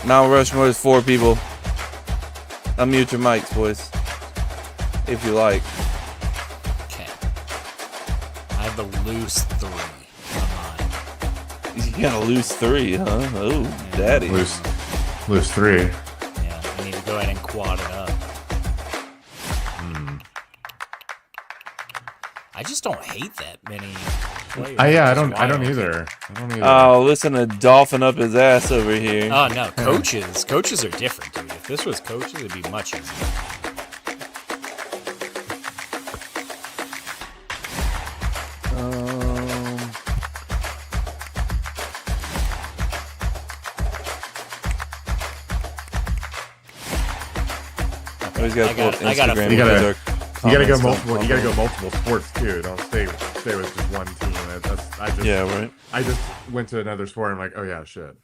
Mount Rushmore is 4 people. Unmute your mics, boys. If you like. Okay. I have the loose 3 on mine. You got a loose 3, huh? Oh, daddy. Loose 3. Yeah, I need to go ahead and quad it up. I just don't hate that many players. I don't either. Oh, listen to Dolphin up his ass over here. Oh, no. Coaches are different, dude. If this was coaches, it'd be much easier. He's got I got Instagram. You gotta go multiple. You gotta go multiple sports too. Don't stay with just one team. Yeah, right. I just went to another sport. And I'm like, oh yeah, shit.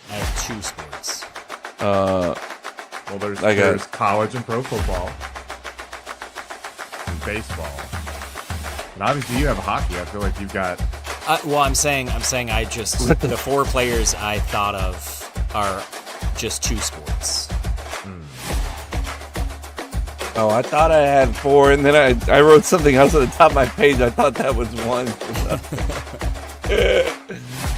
I have 2 sports. Well, there's college and pro football, and baseball, and obviously you have hockey. I feel like you've got. Well, I'm saying I just the 4 players I thought of are just 2 sports. Oh, I thought I had 4, and then I wrote something else at the top of my page. I thought that was 1.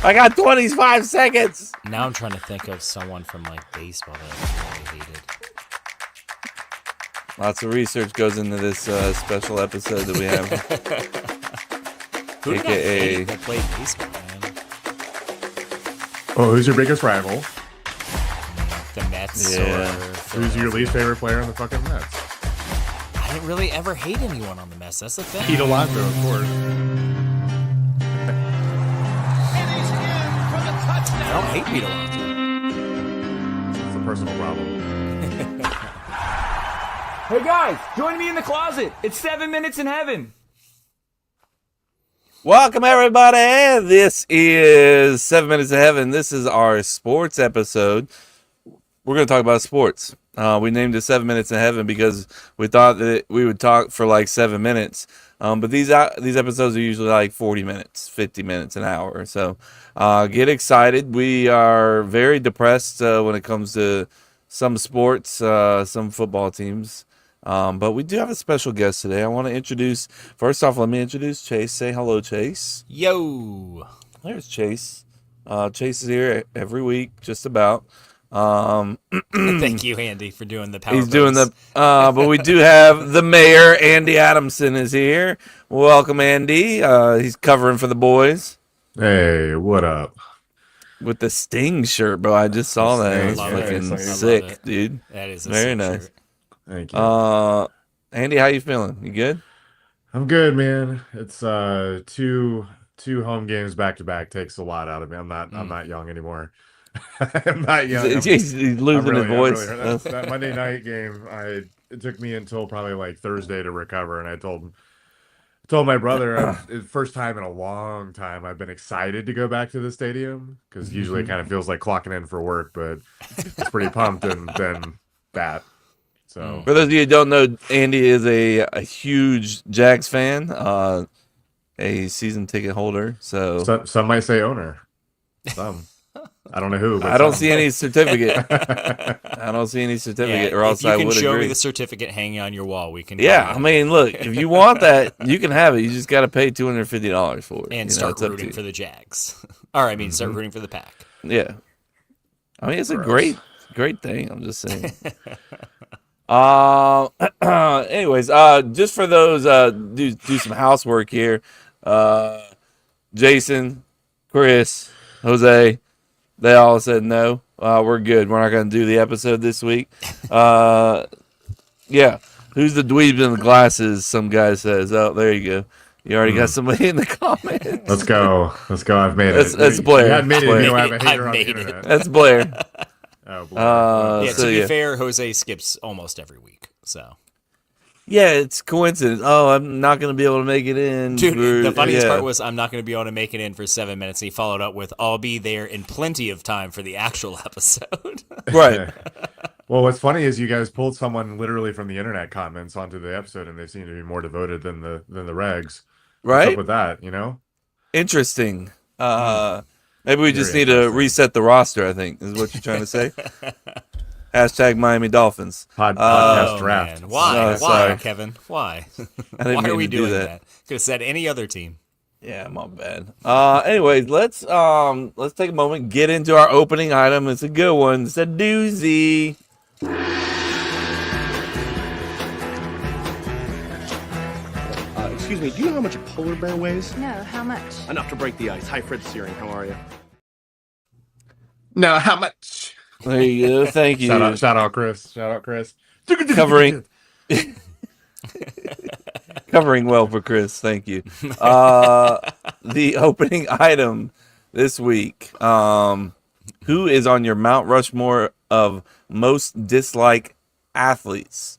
I got 25 seconds. Now I'm trying to think of someone from like baseball that I really hated. Lots of research goes into this special episode that we have. Who did I hate that played baseball, man? Oh, who's your biggest rival? The Mets. Yeah. Who's your least favorite player on the fucking Mets? I didn't really ever hate anyone on the Mets. That's the thing. Pete Alonso, of course. I don't hate Pete Alonso. It's a personal problem. Hey guys, join me in the closet. It's 7 minutes in heaven. Welcome, everybody. This is 7 Minutes of Heaven. This is our sports episode. We're going to talk about sports. We named it 7 Minutes in Heaven because we thought that we would talk for like 7 minutes. But these episodes are usually like 40 minutes, 50 minutes, an hour. So get excited. We are very depressed when it comes to some sports, some football teams. But we do have a special guest today. I want to introduce, first off, let me introduce Chase. Say hello, Chase. Yo. There's Chase. Chase is here every week, just about. Thank you, Andy, for doing the power. He's doing the, but we do have the mayor, Andy Adamson, is here. Welcome, Andy. He's covering for the boys. Hey, what up? With the Sting shirt, bro. I just saw that. It's fucking sick, dude. That is a very nice. Shirt. Thank you. Andy, how you feeling? You good? I'm good, man. It's two home games back to back takes a lot out of me. I'm not young anymore. I'm not young. He's losing his voice. That Monday night game, it took me until probably like Thursday to recover, and I told my brother, first time in a long time, I've been excited to go back to the stadium because usually it kind of feels like clocking in for work, but it's pretty pumped and then that. So for those of you who don't know, Andy is a huge Jags fan, a season ticket holder. So some might say owner. Some. I don't know who. But I don't see any certificate. I don't see any certificate, or else I would agree. You can show me the certificate hanging on your wall. We can. Yeah, I mean, look, if you want that, you can have it. You just got to pay $250 for it, and start rooting for the Jags. Or I mean, start rooting for the Pack. Yeah, I mean, it's a great thing. I'm just saying. Anyways, just for those, do some housework here. Jason, Chris, Jose. They all said no. We're good. We're not going to do the episode this week. Yeah. Who's the dweeb in the glasses? Some guy says. Oh, there you go. You already got somebody in the comments. Let's go. I've made it. That's Blair. You had made it. You don't have a hater on the internet. That's Blair. Oh, Blair. To be fair, Jose skips almost every week. So. Yeah, it's coincidence. Oh, I'm not going to be able to make it in. Dude, the funniest part was I'm not going to be able to make it in for 7 minutes. And he followed up with, I'll be there in plenty of time for the actual episode. Right. Well, what's funny is you guys pulled someone literally from the internet comments onto the episode, and they seem to be more devoted than the regs. Right. What's up with that, you know? Interesting. Maybe we just Very need to interesting. reset the roster, I think, is what you're trying to say. Hashtag Miami Dolphins. Podcast Oh, draft. man. Why? No, Why, sorry. Kevin? Why? I didn't Why mean are we to do doing that. that? Could have said any other team. Yeah, my bad. Anyways, let's take a moment, get into our opening item. It's a good one. It's a doozy. Excuse me, do you know how much a polar bear weighs? No, how much? Enough to break the ice. Hi, Fred Searing. How are you? No, how much? There you go. Thank you. Shout out, Chris. Shout out, Chris. Covering well for Chris. Thank you. The opening item this week. Who is on your Mount Rushmore of most disliked athletes?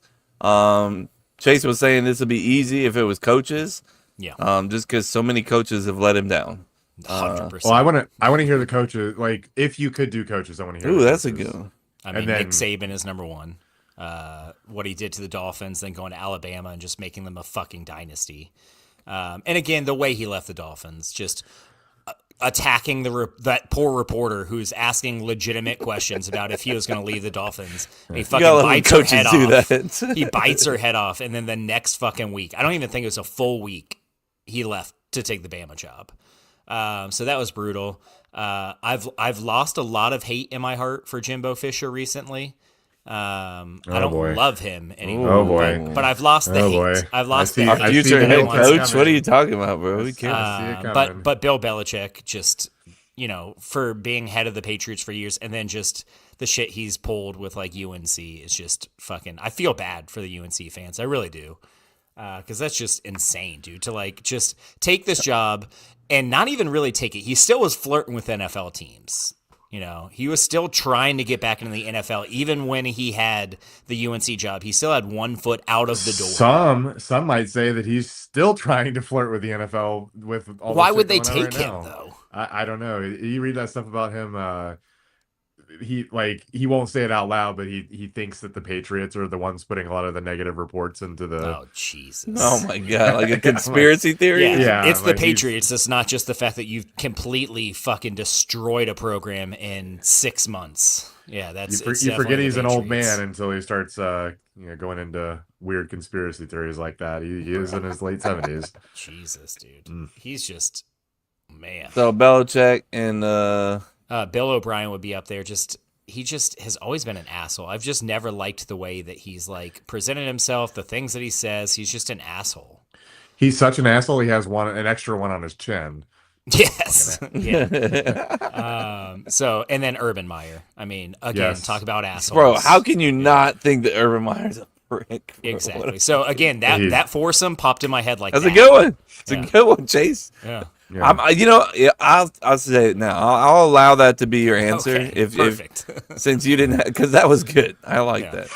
Chase was saying this would be easy if it was coaches. Yeah. Just because so many coaches have let him down. 100%. Well, I want to hear the coaches. Like, if you could do coaches, I want to hear. Ooh, the that's a coaches. good one. I mean, and then- Nick Saban is number one. What he did to the Dolphins, then going to Alabama and just making them a fucking dynasty. And again, the way he left the Dolphins, just attacking that poor reporter who's asking legitimate questions about if he was going to leave the Dolphins. And he fucking gotta let the bites her coaches head do off. that. He bites her head off, and then the next fucking week, I don't even think it was a full week, he left to take the Bama job. So that was brutal. I've lost a lot of hate in my heart for Jimbo Fisher recently. I don't boy. love him anymore. Oh, boy. But I've lost the Oh, hate. boy. I've lost I see- the I hate. see Future the head headlines coach? What coming. are you talking about, bro? Who cares? I see it coming. But Bill Belichick just, for being head of the Patriots for years, and then just the shit he's pulled with like UNC is just fucking. I feel bad for the UNC fans. I really do, because that's just insane, dude. To like just take this job and not even really take it. He still was flirting with NFL teams. He was still trying to get back into the NFL, even when he had the UNC job. He still had 1 foot out of the door. Some might say that he's still trying to flirt with the NFL with all. Why the shit would they going on take right him now. though? I don't know. You read that stuff about him. He won't say it out loud, but he thinks that the Patriots are the ones putting a lot of the negative reports into the. Oh Jesus! Oh my god, like a conspiracy theory? Yeah, Yeah, it's the like he's- Patriots. It's not just the fact that you've completely fucking destroyed a program in 6 months. Yeah, that's You it's forget definitely he's the an old Patriots. man until he starts going into weird conspiracy theories like that. He is in his late 70s. Jesus, dude, he's just man. So Belichick and Bill O'Brien would be up there. He just has always been an asshole. I've just never liked the way that he's like presented himself, the things that he says. He's just an asshole. He's such an asshole. He has an extra one on his chin. Yes. Yeah. So and then Urban Meyer. I mean, again, Yes. talk about assholes. bro, how can you not think that Urban Meyer's a prick? Bro? Exactly. So again, He- that foursome popped in my head like That's that. a good one. It's Yeah. a good one, Chase. Yeah. Yeah. I'll say it now. I'll allow that to be your answer Okay, if perfect. since you didn't, because that was good. I like Yeah. that.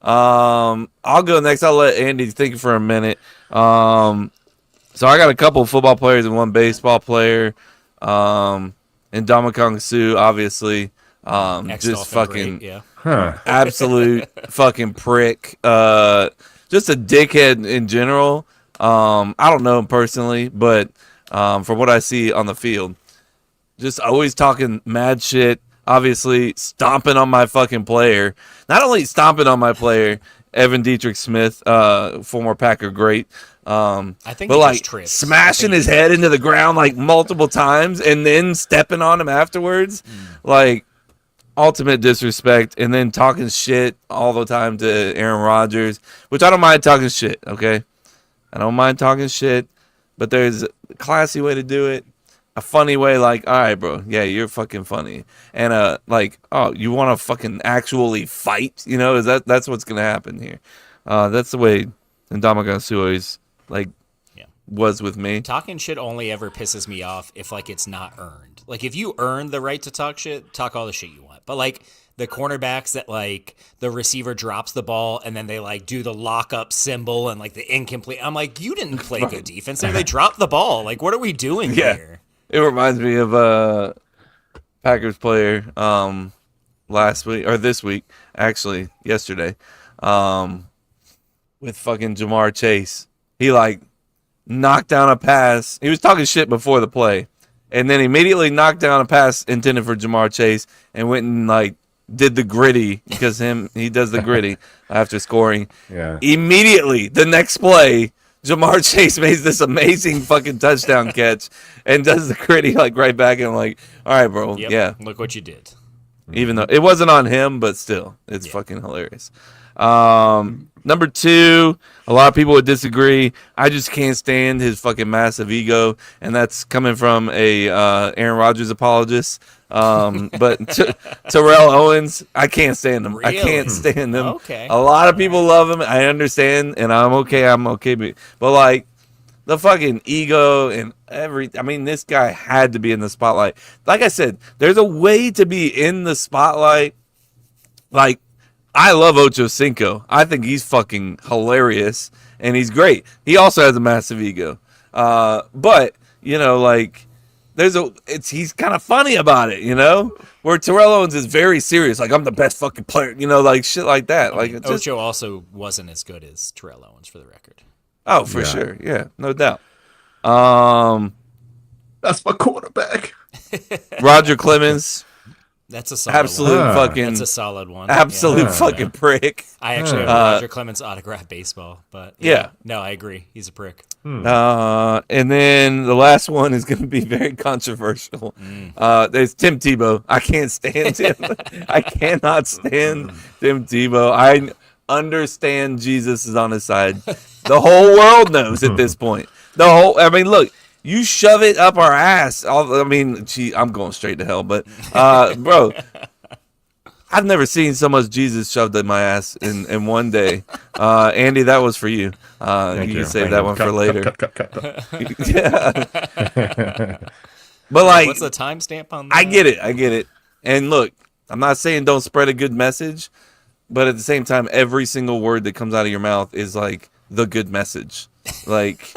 I'll go next. I'll let Andy think for a minute. So I got a couple of football players and one baseball player. And Ndamukong Suh, obviously, just Ex-Dolphin, fucking great, yeah. Huh. absolute fucking prick. Just a dickhead in general. I don't know him personally, but from what I see on the field, just always talking mad shit. Obviously, stomping on my fucking player. Not only stomping on my player, Evan Dietrich Smith, former Packer great. I think But he like just trips. smashing I think his head into the ground like multiple times and then stepping on him afterwards, like ultimate disrespect. And then talking shit all the time to Aaron Rodgers, which I don't mind talking shit. Okay, I don't mind talking shit, but there's a classy way to do it. A funny way, like, all right, bro, yeah, you're fucking funny, and like, oh, you want to fucking actually fight? Is that's what's gonna happen here? That's the way Ndamukong Suh is like Yeah. was with me. Talking shit only ever pisses me off if like it's not earned. Like if you earn the right to talk shit, talk all the shit you want. But like the cornerbacks that like the receiver drops the ball and then they like do the lockup symbol and like the incomplete. I'm like, you didn't play good defense there. They dropped the ball. Like, what are we doing Yeah. here? It reminds me of Packers player last week or this week, actually yesterday, with fucking Jamar Chase. He like knocked down a pass. He was talking shit before the play, and then immediately knocked down a pass intended for Jamar Chase and went and like did the gritty because he does the gritty after scoring. Yeah. Immediately, the next play, Jamar Chase makes this amazing fucking touchdown catch and does the gritty like right back. And I'm like, all right, bro, Yep. yeah. Look what you did. Even though it wasn't on him, but still, it's fucking hilarious. Number 2, a lot of people would disagree. I just can't stand his fucking massive ego, and that's coming from a Aaron Rodgers apologist. But Terrell Owens, I can't stand him. I Really? can't stand him. Okay. A lot of people love him. I understand, and I'm okay. But like the fucking ego and I mean, this guy had to be in the spotlight. Like I said, there's a way to be in the spotlight. Like, I love Ocho Cinco. I think he's fucking hilarious, and he's great. He also has a massive ego. But, you know, like, he's kind of funny about it, you know? Where Terrell Owens is very serious. Like, I'm the best fucking player, you know, like shit like that. Like, it's just, Ocho also wasn't as good as Terrell Owens, for the record. oh, for sure. Yeah, no doubt. That's my quarterback. Roger Clemens, That's a solid absolute one. fucking, That's a solid one. absolute Yeah. fucking prick. I actually have Roger Clemens autograph baseball, but Yeah. No, I agree. He's a prick. And then the last one is going to be very controversial. There's Tim Tebow. I can't stand him. I cannot stand Tim Tebow. I understand Jesus is on his side. The whole world knows at this point. I mean, look, you shove it up our ass. I'm going straight to hell, but bro, I've never seen so much Jesus shoved in my ass in one day. Andy, that was for you. You can save that one for later. Cut. Yeah. But like, What's the timestamp on that? I get it. And look, I'm not saying don't spread a good message, but at the same time, every single word that comes out of your mouth is like the good message. Like,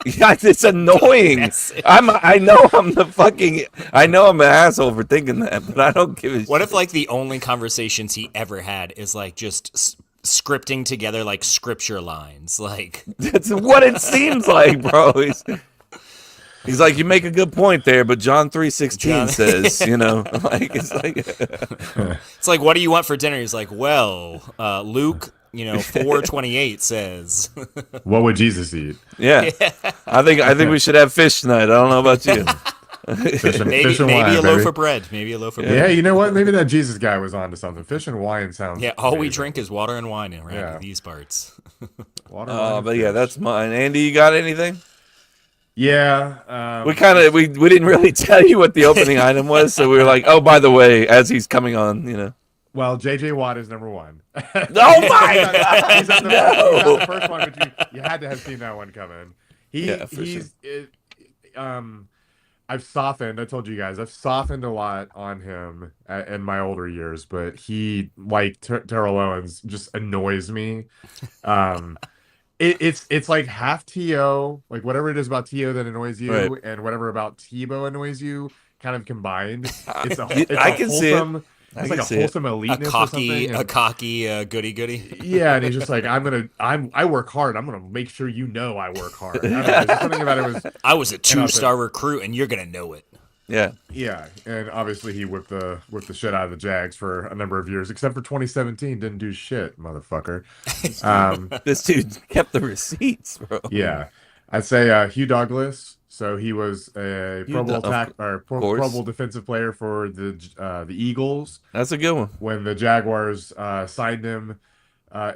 yeah, it's annoying. I know I'm an asshole for thinking that, but I don't give a shit. What if like the only conversations he ever had is like just scripting together like scripture lines? Like That's what it seems like, bro. He's like, you make a good point there, but John 3:16 says, you know, like it's like it's like, what do you want for dinner? He's like, well, Luke, 4:28 says. What would Jesus eat? yeah. I think we should have fish tonight. I don't know about you. Fish and Maybe wine, a loaf baby. of bread. Maybe a loaf of Yeah, bread. you know what? Maybe that Jesus guy was onto something. Fish and wine sounds. Yeah, all we amazing. drink is water and wine around Yeah. these parts. Water, wine, But yeah, fish. that's mine. Andy, you got anything? Yeah. We kind of we didn't really tell you what the opening item was, so we were like, oh, by the way, as he's coming on, you know. Well, J.J. Watt is number one. Oh my He's at the first one, but you had to have seen that one coming. Yeah, for I've softened. I told you guys I've softened a lot on him in my older years, but he, like Terrell Owens, just annoys me. It's like half T.O., like whatever it is about T.O. that annoys you, Right. and whatever about Tebow annoys you, kind of combined. It's I can see it. wholesome. I It's can like a see it. wholesome eliteness or something. A cocky goody. Yeah, and he's just like, I work hard. I'm gonna make sure you know I work hard. I don't know, there's just something about it was, I was a 2-star recruit, and you're gonna know it. Yeah. yeah, and obviously he whipped the shit out of the Jags for a number of years, except for 2017, didn't do shit, motherfucker. This dude kept the receipts, bro. Yeah, I'd say Hugh Douglas. So he was a Pro Bowl Pro Bowl defensive player for the Eagles That's a good one. when the Jaguars signed him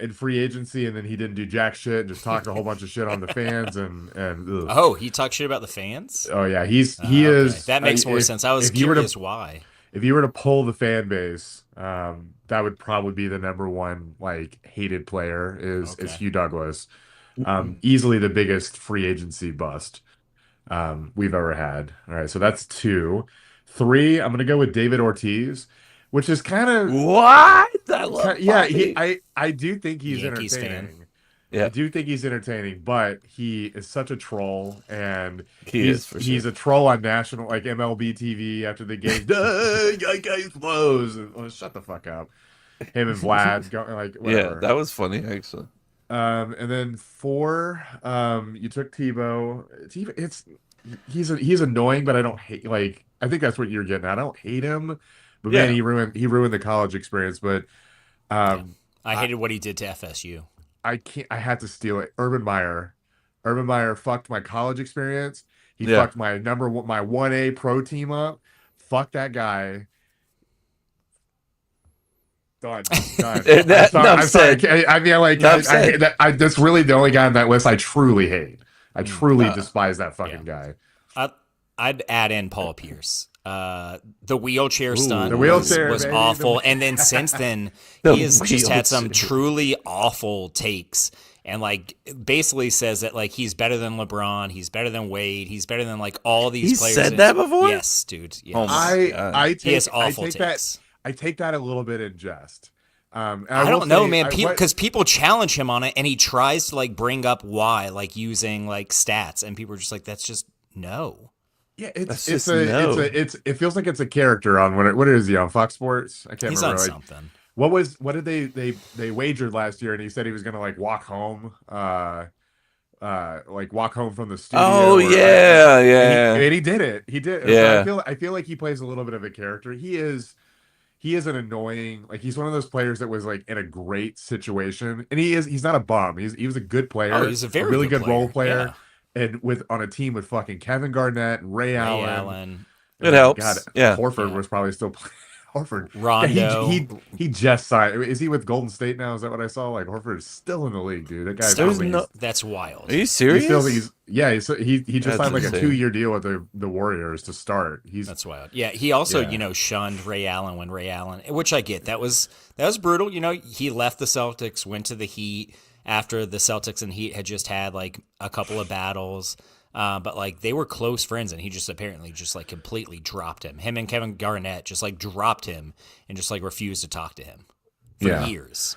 in free agency, and then he didn't do jack shit and just talked a whole bunch of shit on the fans and ugh. Oh, he talked shit about the fans? Oh yeah, he Okay. is. That makes more sense. I was if you were to- curious why. If you were to poll the fan base, that would probably be the number one like hated player is Hugh Douglas. Easily the biggest free agency bust we've ever had. All right, so that's 2. 3, I'm gonna go with David Ortiz, which is kind of What? I love yeah. Bobby. I do think he's Yankees fan. entertaining. Yeah. I do think he's entertaining, but he is such a troll, and He is, for he's sure. a troll on national like MLB TV after the game. Guys blows. Shut the fuck up. Him and Vlad going like Yeah, whatever. that was funny actually. And then 4, you took Tebow. he's annoying, but I don't hate. Like, I think that's what you're getting at. I don't hate him, but Yeah. man, he ruined the college experience. But um, I hated what he did to FSU. I can't. I had to steal it. Urban Meyer fucked my college experience. He Yeah. fucked my my 1A pro team up. Fuck that guy. Done. Done. Enough I'm sorry. said. I mean, like, Enough said. that's really the only guy on that list I truly hate. I truly Uh, despise that fucking guy. I'd add in Paul Pierce. The wheelchair stunt the wheelchair, was baby, awful, and then since then The he has just had some wheelchair. truly awful takes, and like basically says that like he's better than LeBron, he's better than Wade, he's better than like all these He players. said that before? Yes, dude. Yes. Oh my God. I he has take awful that takes. I take that a little bit in jest. And I will don't know, say, man. what- Because people challenge him on it, and he tries to like bring up why, like using like stats, and people are just like, "That's just no." yeah, That's it's just a no. it feels like it's a character on what is he on Fox Sports? I can't He's on remember. Like, something. what did they wagered last year, and he said he was gonna like walk home, like walk home from the studio. Oh or- yeah, yeah. and he did it. He did. Yeah. So I feel like he plays a little bit of a character. He is an annoying, like he's one of those players that was like in a great situation, and he's not a bum. He was a good player. Oh, he's a very really good role player, player, and with on a team with fucking Kevin Garnett and Ray Ray Allen. Allen. It helps. God, Yeah. Horford Yeah. was probably still playing. Horford. Rondo. Yeah, he just signed. Is he with Golden State now? Is that what I saw? Like Horford is still in the league, dude. That guy's There's still, no- That's wild. Are you he serious? still he just That's signed like a insane. 2-year deal with the Warriors to start. That's wild. Yeah, he also, Yeah. shunned Ray Allen when Ray Allen, which I get. That was brutal. He left the Celtics, went to the Heat after the Celtics and Heat had just had like a couple of battles. But like they were close friends, and he just apparently just like completely dropped him. Him and Kevin Garnett just like dropped him and just like refused to talk to him for Yeah. years.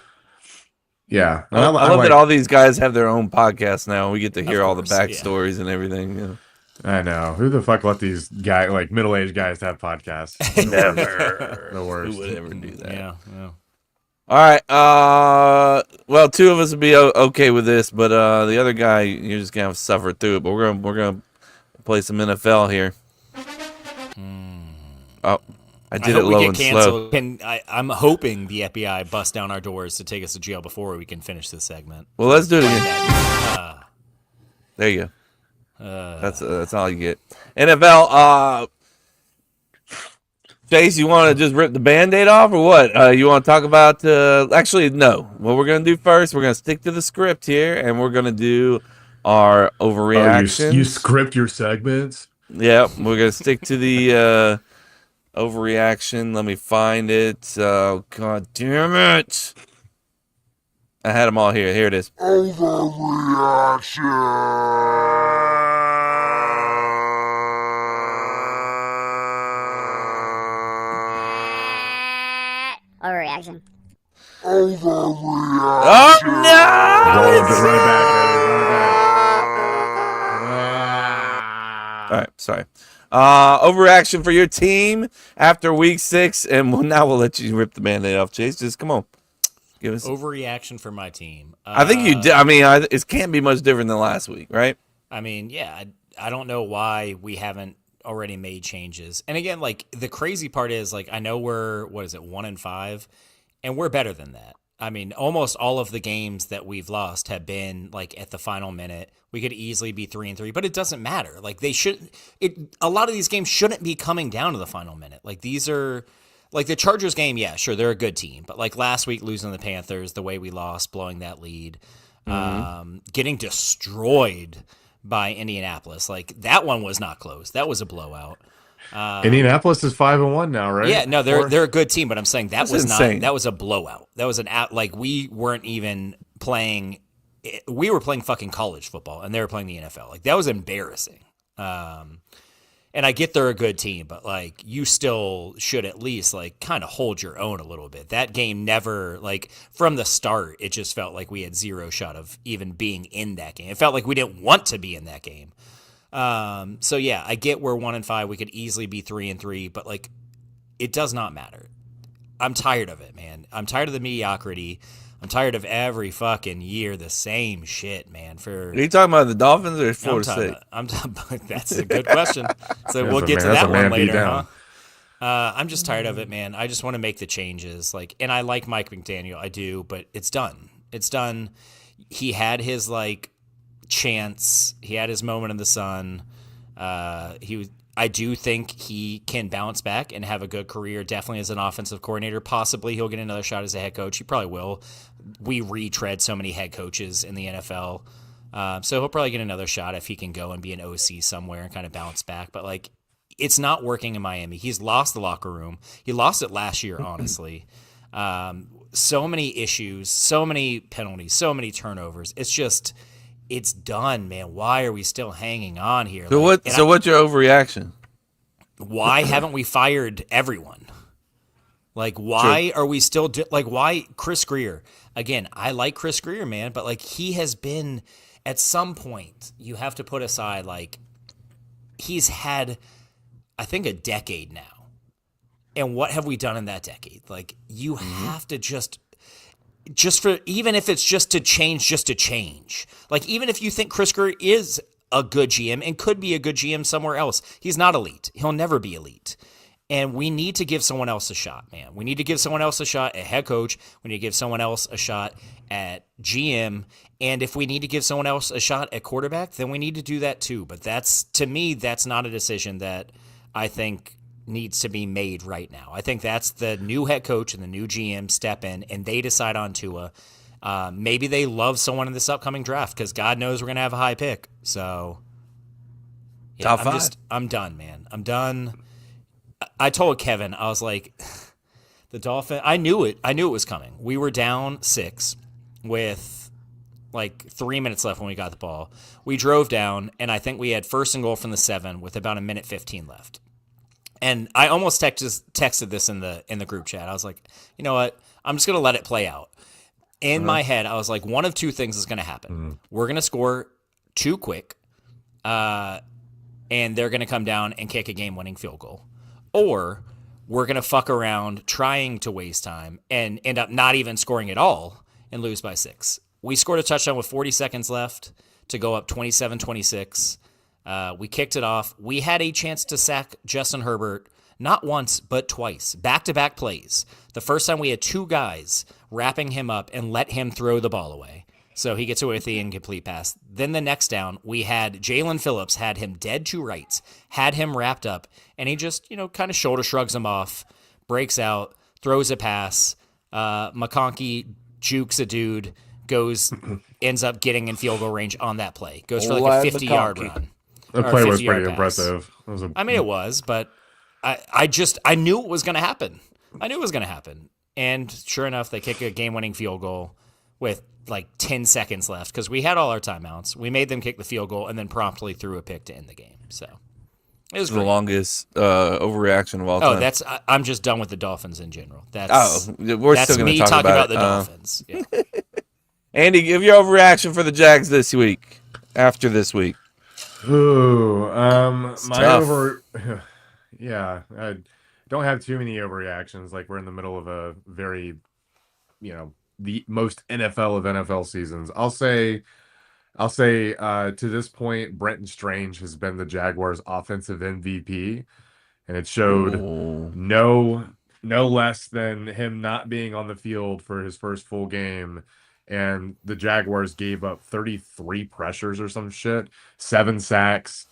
Yeah, I love like- that all these guys have their own podcast now. We get to hear all the course, yeah. backstories and everything. You I know. Who the fuck let these like middle-aged guys have podcasts? know. Never. The worst. Who would ever do that? Yeah. All right. Well, two of us would be okay with this, but the other guy, you're just gonna have to suffer through it. But we're gonna play some NFL here. Oh, I did it hope we low get and slow. canceled. I'm hoping the FBI busts down our doors to take us to jail before we can finish this segment. Well, let's do it again. Uh, There you go. That's all you get. NFL. Chase, you want to just rip the Band-Aid off or what? You want to talk about... actually, no. What we're going to do first, we're going to stick to the script here, and we're going to do our overreaction. You script your segments. Yeah, we're going to stick to the overreaction. Let me find it. Oh, God damn it. I had them all here. Here it is. Overreaction. Oh, no! Run it back, All right, sorry. Overreaction for your team after week 6, and now we'll let you rip the Band-Aid off, Chase. Just come on. Give us... overreaction for my team. I think you did. I mean, it can't be much different than last week, right? I mean, yeah, I don't know why we haven't already made changes. And again, like the crazy part is like I know we're 1-5, and we're better than that. I mean, almost all of the games that we've lost have been like at the final minute. We could easily be 3-3, but it doesn't matter. Like they should. A lot of these games shouldn't be coming down to the final minute. Like these are. Like the Chargers game, yeah, sure, they're a good team. But like last week losing the Panthers, the way we lost, blowing that lead, getting destroyed by Indianapolis. Like that one was not close. That was a blowout. Indianapolis is 5-1 now, right? Yeah, no, they're a good team, but I'm saying that That's was insane. not that was a blowout. That was like we weren't even playing. We were playing fucking college football, and they were playing the NFL. Like that was embarrassing. And I get they're a good team, but like you still should at least like kind of hold your own a little bit. That game never like from the start, it just felt like we had zero shot of even being in that game. It felt like we didn't want to be in that game. So yeah, I get we're 1-5. We could easily be 3-3, but like it does not matter. I'm tired of it, man. I'm tired of the mediocrity. I'm tired of every fucking year the same shit, man. Are you talking about the Dolphins or I'm Florida talking State? I'm talking that's a good question. So That's we'll a get to man- that's that a one man beat later, down. huh? I'm just tired of it, man. I just want to make the changes. And I like Mike McDaniel. I do, but it's done. It's done. He had his chance. He had his moment in the sun. I do think he can bounce back and have a good career, definitely as an offensive coordinator. Possibly he'll get another shot as a head coach. He probably will. We retread so many head coaches in the NFL. So he'll probably get another shot if he can go and be an OC somewhere and kind of bounce back. But it's not working in Miami. He's lost the locker room. He lost it last year, honestly. So many issues, so many penalties, so many turnovers. It's done, man. Why are we still hanging on here? So what's your overreaction? Why haven't we fired everyone? Why are we still why Chris Greer? Again, I like Chris Greer, man, but he has been at some point you have to put aside he's had I think a decade now. And what have we done in that decade? You have to just for even if it's just to change. Even if you think Chris Greer is a good GM and could be a good GM somewhere else, he's not elite. He'll never be elite. And we need to give someone else a shot, man. We need to give someone else a shot at head coach. We need to give someone else a shot at GM. And if we need to give someone else a shot at quarterback, then we need to do that too. But to me, that's not a decision that I think needs to be made right now. I think that's the new head coach and the new GM step in and they decide on Tua. Maybe they love someone in this upcoming draft because God knows we're going to have a high pick. So Top five. I'm done, man. I'm done. I told Kevin, I was like, the Dolphins, I knew it was coming. We were down 6 with 3 minutes left when we got the ball. We drove down and I think we had first and goal from the 7 with about 1:15 left. And I almost texted this in the group chat. I was like, you know what? I'm just going to let it play out. In my head, I was like, one of two things is going to happen. We're going to score too quick, and they're going to come down and kick a game-winning field goal. Or we're going to fuck around trying to waste time and end up not even scoring at all and lose by 6. We scored a touchdown with 40 seconds left to go up 27-26. We kicked it off. We had a chance to sack Justin Herbert not once, but twice. Back-to-back plays. The first time we had 2 guys wrapping him up and let him throw the ball away. So he gets away with the incomplete pass. Then the next down, we had Jalen Phillips, had him dead to rights, had him wrapped up, and he just, kind of shoulder shrugs him off, breaks out, throws a pass. McConkey jukes a dude, ends up getting in field goal range on that play. Goes for a 50-yard run. The play was 50-yard pretty pass. impressive. It was, but I knew it was going to happen. And sure enough, they kick a game-winning field goal with 10 seconds left because we had all our timeouts. We made them kick the field goal and then promptly threw a pick to end the game. So it was The great. longest overreaction of all time. I'm just done with the Dolphins in general. we're That's still going to me talk talking about it. the Dolphins. Yeah. Andy, give your overreaction for the Jags this week. After this week, Ooh, my tough. yeah, I don't have too many overreactions. We're in the middle of a very, the most NFL of NFL seasons. I'll say, to this point, Brenton Strange has been the Jaguars' offensive MVP, and it showed no less than him not being on the field for his first full game. And the Jaguars gave up 33 pressures or some shit, 7 sacks.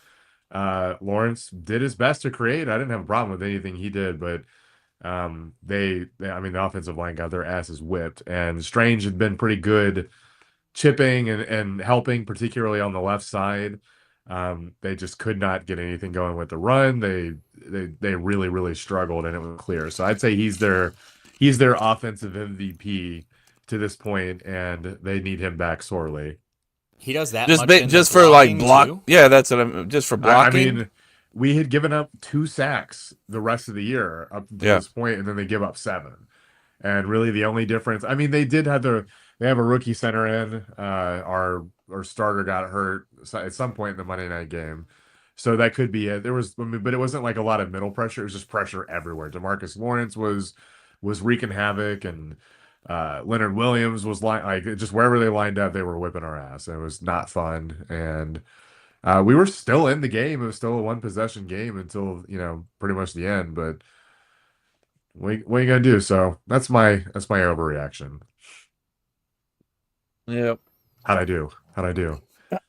Lawrence did his best to create. I didn't have a problem with anything he did, but the offensive line got their asses whipped. And Strange had been pretty good chipping and helping, particularly on the left side. They just could not get anything going with the run. They really, really struggled, and it was clear. So I'd say he's their offensive MVP to this point, and they need him back sorely. He does that just for block. too? Yeah, that's what I'm. Just for blocking. We had given up 2 sacks the rest of the year up to this point, and then they give up 7. And really, the only difference, they did have they have a rookie center in. Our starter got hurt at some point in the Monday night game, so that could be it. But it wasn't a lot of middle pressure. It was just pressure everywhere. DeMarcus Lawrence was wreaking havoc, and Leonard Williams was like just wherever they lined up, they were whipping our ass. It was not fun, and we were still in the game. It was still a one possession game until pretty much the end. But what are you gonna do? So that's my overreaction. Yep. How'd I do?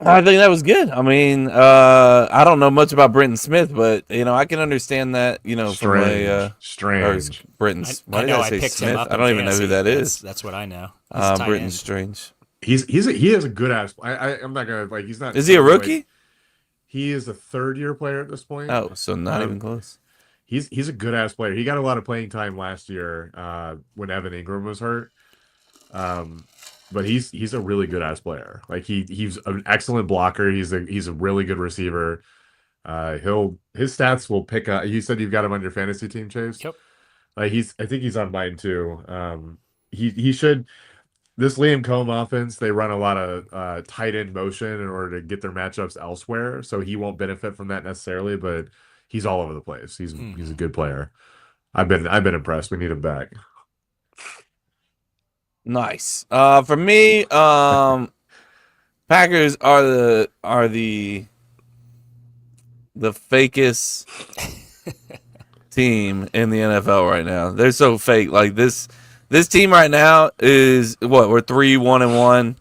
I think that was good. I mean, I don't know much about Brenton Smith, but I can understand that. From a Strange. Brenton. Why I did know I say picked him Smith? up I in don't even know who fantasy. that is. That's what I know. He's a tight Brenton end. Strange. He is a good ass. I'm not gonna like. He's not. Is he a rookie? He is a third-year player at this point. Oh, so not Um, even close. He's a good ass player. He got a lot of playing time last year when Evan Ingram was hurt. But he's a really good ass player. Like he's an excellent blocker. He's a really good receiver. His stats will pick up. You said you've got him on your fantasy team, Chase. Yep. Like I think he's on mine too. He should. This Liam Combs offense, they run a lot of tight end motion in order to get their matchups elsewhere. So he won't benefit from that necessarily, but he's all over the place. He's a good player. I've been impressed. We need him back. Nice. For me, Packers are the fakest team in the NFL right now. They're so fake. Like this team right now is what we're 3-1-1,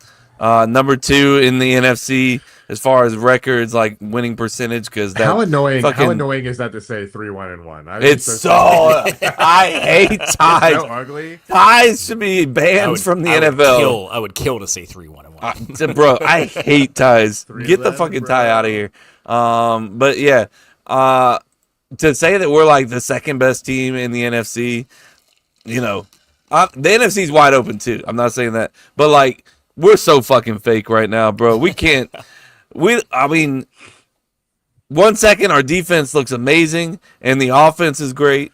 number 2 in the NFC as far as records, like winning percentage. Because How annoying! How fucking- annoying is that to say 3-1-1? It's so I hate ties. so ugly. Ties should be banned from the NFL. I would kill to say 3-1-1. Bro, I hate ties. Get the 3-11, fucking bro. tie out of here. But yeah, to say that we're like the second best team in the NFC, the NFC's wide open too. I'm not saying that, but like we're so fucking fake right now, bro. We can't. I mean, 1 second our defense looks amazing and the offense is great,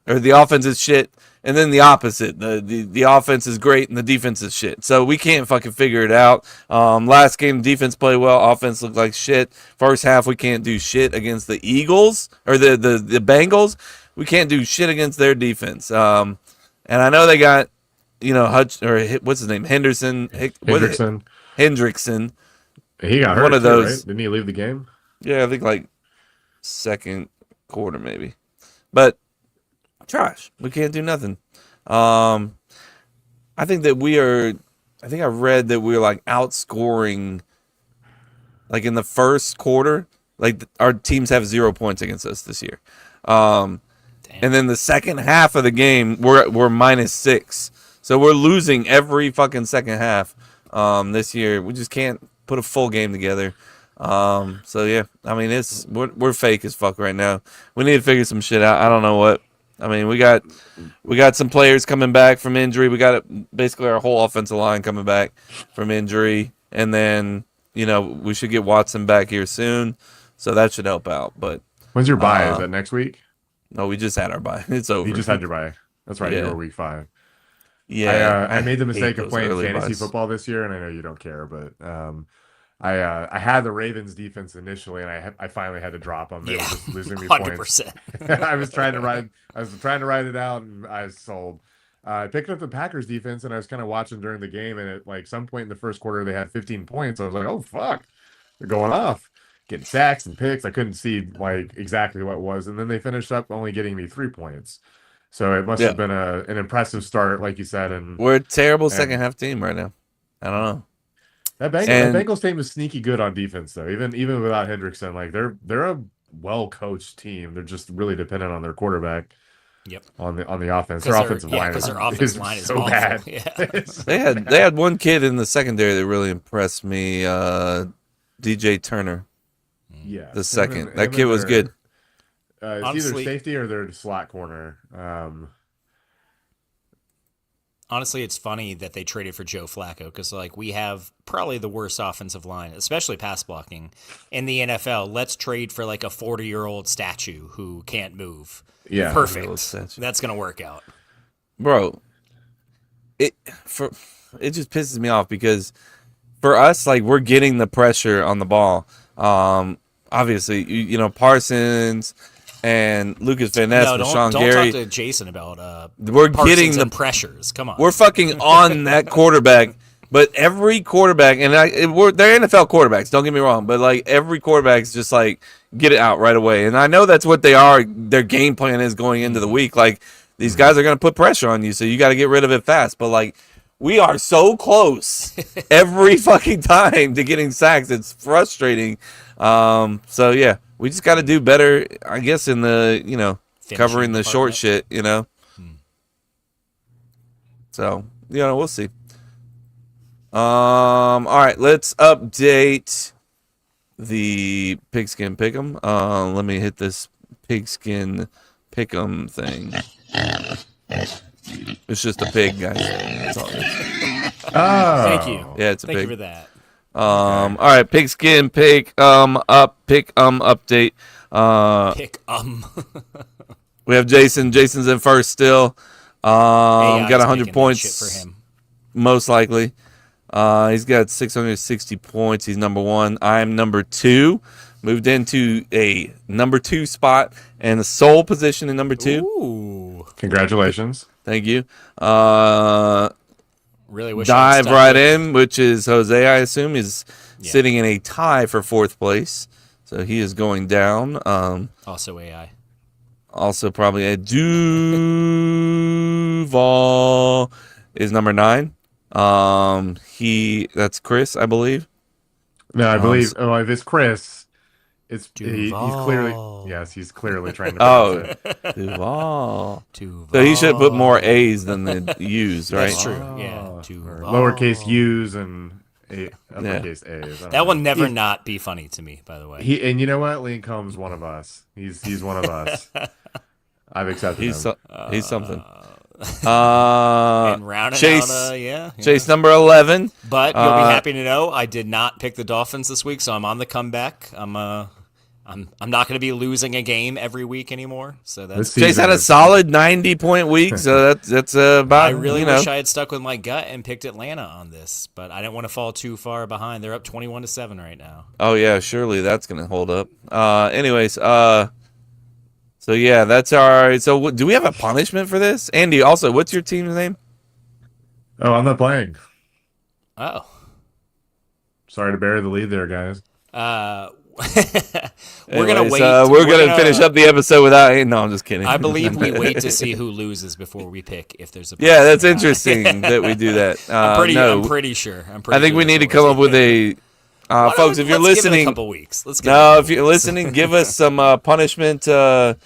or the offense is shit. And then the opposite, the offense is great and the defense is shit. So we can't fucking figure it out. Last game, defense played well, offense looked like shit. First half, we can't do shit against the Eagles or the Bengals. We can't do shit against their defense. And I know they got, what's his name, Hendrickson. Hendrickson. He got hurt. One of too, those. right? Didn't he leave the game? Yeah, I think like second quarter maybe. But trash. We can't do nothing. I think that I read that we're like outscoring, like in the first quarter, like our teams have 0 points against us this year. And then the second half of the game, we're -6. So we're losing every fucking second half this year. We just can't put a full game together. So yeah, I mean we're fake as fuck right now. We need to figure some shit out. I don't know what. I mean, we got some players coming back from injury. We got basically our whole offensive line coming back from injury, and then we should get Watson back here soon, so that should help out. But When's your bye? Is that next week? no, we just had our bye. It's over. You just had your bye. That's right. You Yeah. were week 5. Yeah, I made the hate mistake of those playing early fantasy buys. football this year, and I know you don't care, but I had the Ravens defense initially, and I finally had to drop them. They were just losing me points. 100%. I was trying to ride it out, and I sold. I picked up the Packers defense, and I was kind of watching during the game, and at like some point in the first quarter, they had 15 points. I was like, "Oh fuck, they're going off, getting sacks and picks." I couldn't see like exactly what it was, and then they finished up only getting me 3 points. So it must have been an impressive start, like you said. And We're a terrible second half team right now. I don't know. that Bengals team is sneaky good on defense, though. Even without Hendrickson, like they're a well coached team. They're just really dependent on their quarterback. Yep. On the offense, their offensive line because their offensive line is so awful. bad. Yeah. It's so They bad. had one kid in the secondary that really impressed me, DJ Turner, Yeah, the second. That kid was good. It's either Honestly- safety or their slot corner. Honestly, it's funny that they traded for Joe Flacco because, like, we have probably the worst offensive line, especially pass blocking, in the NFL. Let's trade for like a 40-year-old statue who can't move. Yeah, Perfect. statue. That's gonna work out. Bro, it just pisses me off because for us, like, we're getting the pressure on the ball. Obviously, Parsons, and Lucas Van Ness, No, Rashawn don't Gary. talk to Jason about We're Parsons getting the and pressures. Come on. We're fucking on that quarterback. But every quarterback, and they're NFL quarterbacks, don't get me wrong, but like every quarterback's just like get it out right away. And I know that's what they are. Their game plan is going into the week. Like these guys are going to put pressure on you, so you got to get rid of it fast. But like we are so close every fucking time to getting sacks. It's frustrating. So yeah, we just got to do better, I guess, in the Finishing covering the short department. shit. So we'll see. All right, let's update the pigskin pick'em. Let me hit this pigskin pick'em thing. It's just a pig, guys. That's all it is. Oh, Thank you. Yeah, it's a Thank pig. you for that. All right, pigskin pick'em update. Pick We have Jason. Jason's in first still. AI Got is 100 making that points shit for him. most likely. He's got 660 points. He's number one. I'm number two. Moved into a number two spot and the sole position in number two. Ooh. congratulations. Thank you. Really wish I'd Dive stuck right with- in, which is Jose, I assume, is Yeah. sitting in a tie for fourth place. So he is going down. Also AI. Also probably a Duval is number 9. That's Chris, I believe. No, I believe. Oh, if it's Chris, he's Duval. clearly he's clearly trying to. Oh, pronounce it. Duval. Duval. So he should put more A's than the U's, right? That's true. Yeah. Or Duval. lowercase U's and uppercase A's. I don't That know. will never not be funny to me, by the way. And you know what? Liam Combs one of us. He's one of us. I've accepted He's him. he's something. and rounding Chase, out, yeah. Chase number 11. But you'll be happy to know I did not pick the Dolphins this week, so I'm on the comeback. I'm not going to be losing a game every week anymore. So that's. This Chase had a is- solid 90-point week, so that's about. I really wish I had stuck with my gut and picked Atlanta on this, but I didn't want to fall too far behind. They're up 21-7 right now. Oh yeah, surely that's gonna hold up. Anyways, so yeah, that's our. So do we have a punishment for this, Andy? Also, what's your team's name? Oh, I'm not playing. Oh. Sorry to bury the lead there, guys. We're gonna Anyways, wait. We're gonna finish up the episode without. No, I'm just kidding. I believe we wait to see who loses before we pick if there's a. Yeah, that's interesting that we do that. I'm pretty sure. I think we need to come up with a. Folks, if you're Let's give it a listening, couple weeks. Let's give it no, if you're listening, give us some punishment Just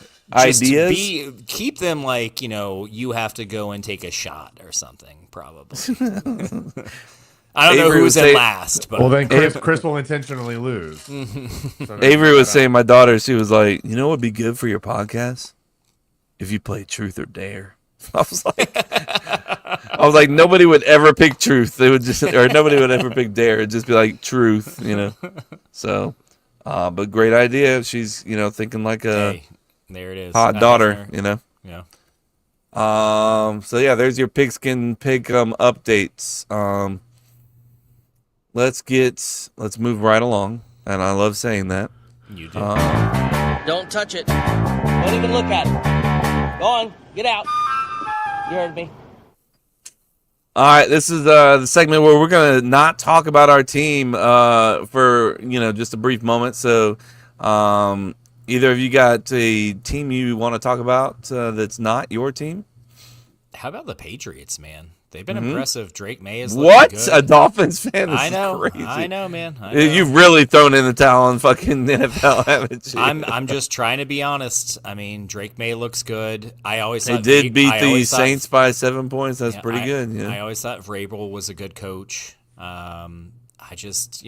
ideas. keep them like, you have to go and take a shot or something, probably. I don't know Avery who's would in say- last, but Well, then Chris will intentionally lose. So Avery was saying, my daughter, she was like, you know what would be good for your podcast? If you play Truth or Dare. I was like, nobody would ever pick Truth. They would just, or nobody would ever pick Dare. It'd just be like Truth, So, but great idea. She's, thinking like a hey, there it is. hot daughter, Yeah. So yeah, there's your pigskin pick'em updates. Let's move right along, and I love saying that. You do. Don't touch it. Don't even look at it. Go on, get out. You heard me. All right, this is the segment where we're gonna not talk about our team for just a brief moment. So, either of you got a team you want to talk about that's not your team? How about the Patriots, man? They've been impressive. Drake May is What? looking A good. Dolphins fan? This I know. is crazy. I know, man. I know. You've really thrown in the towel on fucking NFL, haven't you? I'm just trying to be honest. I mean, Drake May looks good. I always They thought did beat I the always thought- Saints by 7 points. That's Yeah, pretty good. Yeah. I always thought Vrabel was a good coach. I just,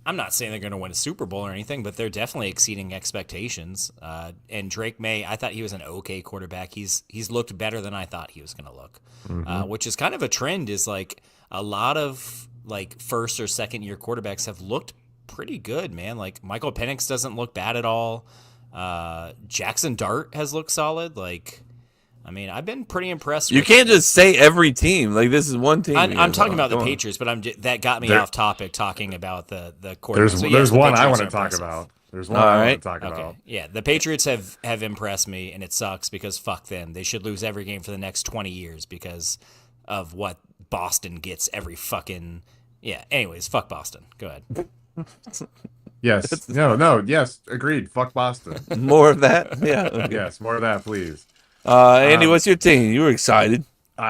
I'm not saying they're going to win a Super Bowl or anything, but they're definitely exceeding expectations. And Drake May, I thought he was an okay quarterback. He's looked better than I thought he was going to look, which is kind of a trend. Is like a lot of like first or second year quarterbacks have looked pretty good, man. Like Michael Penix doesn't look bad at all. Jackson Dart has looked solid. I've been pretty impressed. You with can't just say every team. Like, this is one team. I'm talking about the Come on. Patriots, but that got me There- off topic talking about the quarterback. There's So, yes, the one I want Patriots to are talk impressive. There's one All I want right. to talk about. Okay. Yeah, the Patriots have impressed me, and it sucks because fuck them. They should lose every game for the next 20 years because of what Boston gets every fucking. Yeah. Anyways, fuck Boston. Go ahead. Yes. No. Yes. Agreed. Fuck Boston. More of that? Yeah. Okay. Yes. More of that, please. Andy, what's your team? You were excited.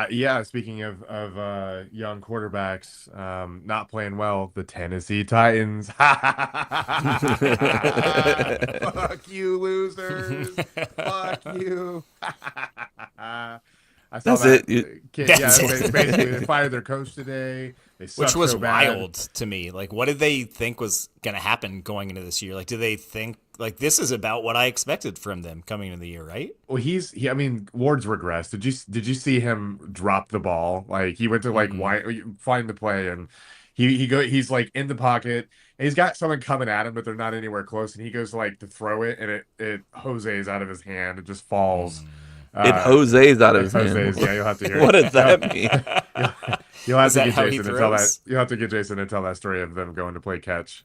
Yeah. Speaking of young quarterbacks not playing well, the Tennessee Titans. Fuck you, losers. Fuck you. I saw That's that. it. That's it. Basically, they fired their coach today. They Which suck was so bad. wild to me. Like, what did they think was going to happen going into this year? Like, did they think, like, this is about what I expected from them coming into the year, right? Well, I mean, Ward's regressed. Did you see him drop the ball? Like he went to like find the play, and he's like in the pocket, and he's got someone coming at him, but they're not anywhere close, and he goes like to throw it, and it Jose's out of his hand. It just falls. It Jose's out of his hand. Jose's, yeah, you'll have to hear. What does that mean? You'll have Is to that get how he Jason to tell that. throws? You'll have to get Jason to tell that story of them going to play catch.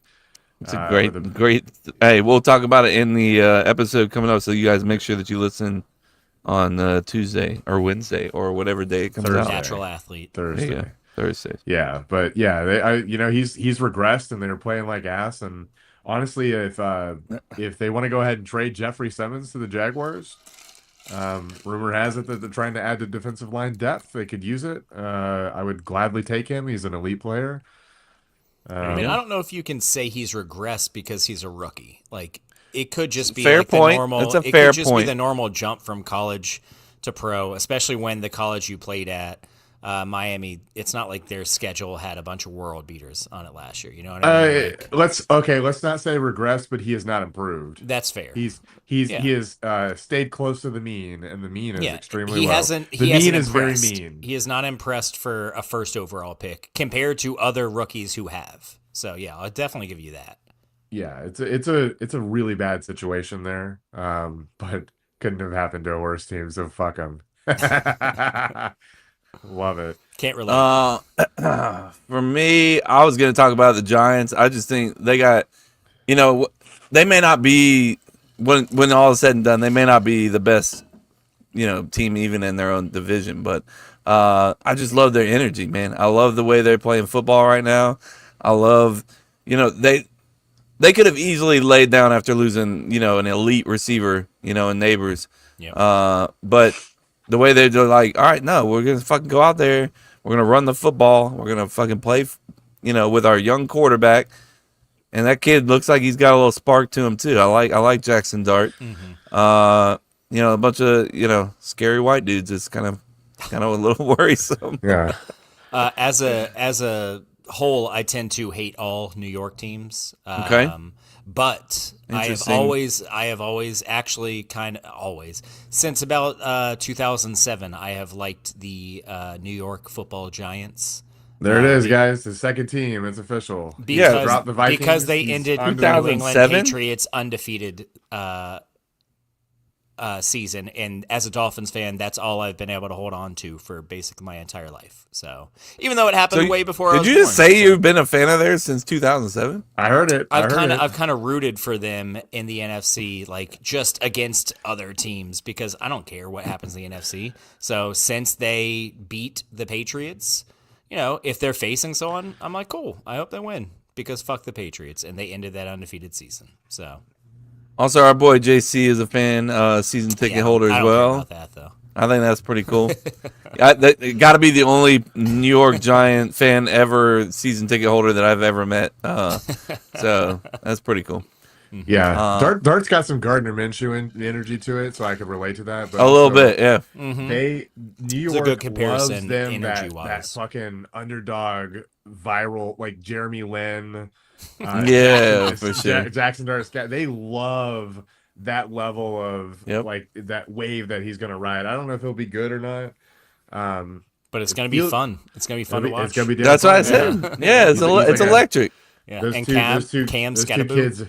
It's a with the- great. Hey, we'll talk about it in the episode coming up. So you guys make sure that you listen on Tuesday or Wednesday or whatever day it comes Thursday. out. Natural athlete. Thursday. There you go. Thursday. Yeah, but yeah, he's regressed and they're playing like ass. And honestly, if they want to go ahead and trade Jeffrey Simmons to the Jaguars, rumor has it that they're trying to add to defensive line depth. They could use it. I would gladly take him. He's an elite player. I mean, I don't know if you can say he's regressed because he's a rookie. Like, it could just be Fair like point. the normal. That's a it fair could just point. be the normal jump from college to pro, especially when the college you played at, Miami. It's not like their schedule had a bunch of world beaters on it last year. You know what I mean? Like, let's not say regressed, but he has not improved. that's fair. He has stayed close to the mean, and the mean is extremely he low. hasn't. The He mean hasn't is very impressed. mean. He is not impressed for a first overall pick compared to other rookies who have. So yeah, I'll definitely give you that. Yeah, it's a really bad situation there. But couldn't have happened to a worse team, so fuck them. Love it. Can't relate. For me, I was going to talk about the Giants. I just think they got, they may not be when all is said and done. They may not be the best, team even in their own division. But I just love their energy, man. I love the way they're playing football right now. I love, they could have easily laid down after losing, an elite receiver, in Neighbors. Yep. But the way they're like, all right, no, we're gonna fucking go out there. We're gonna run the football. We're gonna fucking play, with our young quarterback. And that kid looks like he's got a little spark to him too. I like Jackson Dart. Mm-hmm. A bunch of scary white dudes is kind of a little worrisome. Yeah. As a whole, I tend to hate all New York teams. Okay. But I Interesting. have always actually since about 2007, I have liked the New York Football Giants. There it is, guys. The second team. It's official. Because, Drop the Vikings. because they He's ended New undefeated. England 2007? Patriots undefeated season, and as a Dolphins fan, that's all I've been able to hold on to for basically my entire life. So even though it happened way before, I Did was you just born, say you've been a fan of theirs since 2007? I heard it. I've kind of rooted for them in the NFC, like just against other teams, because I don't care what happens in the NFC. So since they beat the Patriots, if they're facing someone, I'm like, cool. I hope they win, because fuck the Patriots, and they ended that undefeated season. So Also, our boy JC is a fan, season ticket holder I as don't care well. about that though. I think that's pretty cool. Got to be the only New York Giant fan ever, season ticket holder that I've ever met. So that's pretty cool. Yeah. Dart's got some Gardner Minshew energy to it, so I could relate to that. But A little also, bit, yeah. New York a good comparison, loves them that energy-wise. fucking underdog viral, like Jeremy Lin. Yeah, for sure. Jackson Dart. They love that level of Yep. like that wave that he's gonna ride. I don't know if he'll be good or not. But it's gonna be fun. It's gonna be fun to watch. It's gonna be That's what I different. said. Yeah, it's He's like it's a- electric. Yeah, Those and two, Cam, those two, Cam's those got two a boot. kids.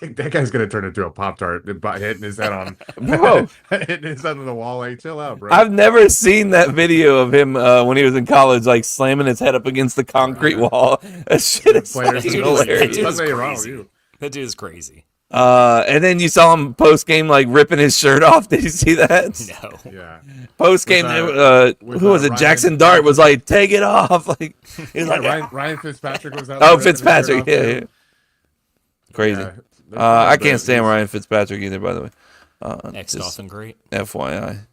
That guy's gonna turn into a Pop-Tart, hitting his head on, Bro. hitting his head on the wall. Like, chill out, bro. I've never seen that video of him when he was in college, like slamming his head up against the concrete wall. That shit is Players fucking are hilarious. hilarious. There's nothing wrong with crazy. you. That dude is crazy. And then you saw him post game like ripping his shirt off. Did you see that? No. Yeah. Post game, with, who was it? Ryan Jackson Dart was like, "Take it off!" Like he was Yeah, like, Ryan Fitzpatrick was out. "Oh, there ripping his shirt Fitzpatrick, off, yeah, too. yeah, crazy." Yeah, I but can't stand he's- Ryan Fitzpatrick either. By the way, Ex just Dolphin great. FYI.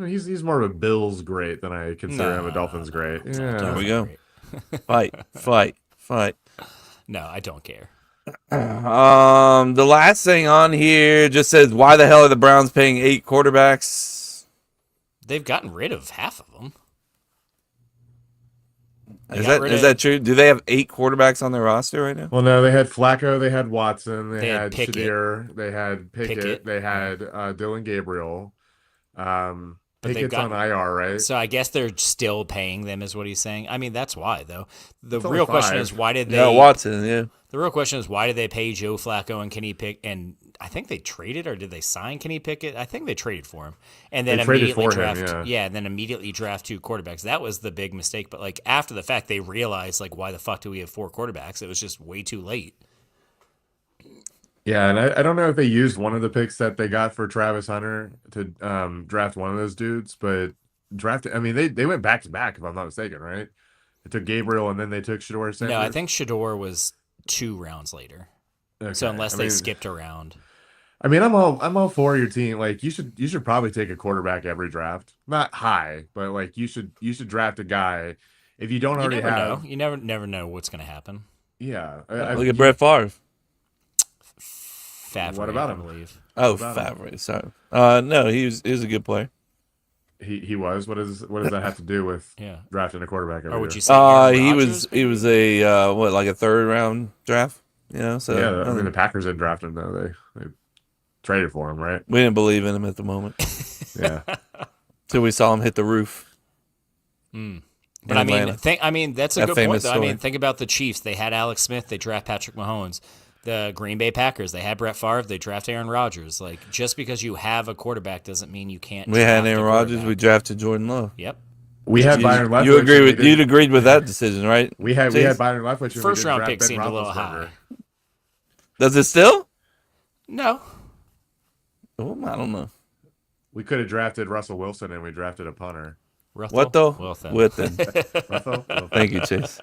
He's more of a Bills great than I consider him a No, Dolphins great. There Yeah. we go. Great. Fight. No, I don't care. The last thing on here just says, "Why the hell are the Browns paying 8 quarterbacks?" They've gotten rid of half of them. Is that true? Do they have 8 quarterbacks on their roster right now? Well, no, they had Flacco, they had Watson, they had had Pickett. Shadir, they had Pickett, they had Dylan Gabriel. But they've Pickett's on gotten- IR, right? So I guess they're still paying them, is what he's saying. I mean, that's why though. The It's only real question 5. is why did they? Yeah, Watson. Yeah, The real question is why did they pay Joe Flacco and Kenny Pickett? And I think they traded, or did they sign Kenny Pickett? I think they traded for him, and then They traded immediately for him, draft. yeah. And then immediately draft 2 quarterbacks. That was the big mistake. But like after the fact, they realized like why the fuck do we have 4 quarterbacks? It was just way too late. Yeah, and I don't know if they used one of the picks that they got for Travis Hunter to draft one of those dudes, but I mean, they went back to back, if I'm not mistaken, right? They took Gabriel and then they took Shador Sanders. No, I think Shador was 2 rounds later. So Okay. unless I they mean, skipped around. I mean, I'm all for your team. Like you should probably take a quarterback every draft. Not high, but like you should draft a guy if you don't You already never have. know. You never know what's going to happen. Yeah. look at Brett Favre. Favre, What about I him? believe. Oh, about him? Favre. Sorry. No, he was a good player. He was. What does that have to do with Yeah. drafting a quarterback every Or would year? you say Aaron He Rodgers, was maybe? a like a 3rd round draft. You know, so Yeah, I mean nothing- the Packers didn't draft him though. They traded for him, right? we didn't believe in him at the moment Yeah. till we saw him hit the roof. But in I mean, Atlanta. that's a That good point. famous Though. I story. mean, think about the Chiefs. They had Alex Smith. They draft Patrick Mahomes. The Green Bay Packers. They had Brett Favre. They draft Aaron Rodgers. Like just because you have a quarterback doesn't mean you can't. We had draft a Aaron Rodgers. We quarterback. drafted Jordan Love. Yep. We had Byron Leftwich. You agree and we with didn't- you'd agreed with that decision, right? We had Chase? Byron Leftwich. and we First didn't round draft pick Ben seemed a little Roethlisberger. high. Does it still? No. Oh, I don't know. We could have drafted Russell Wilson and we drafted a punter. Russell? What though? Wilson. Wilson. Russell? Thank you, Chase.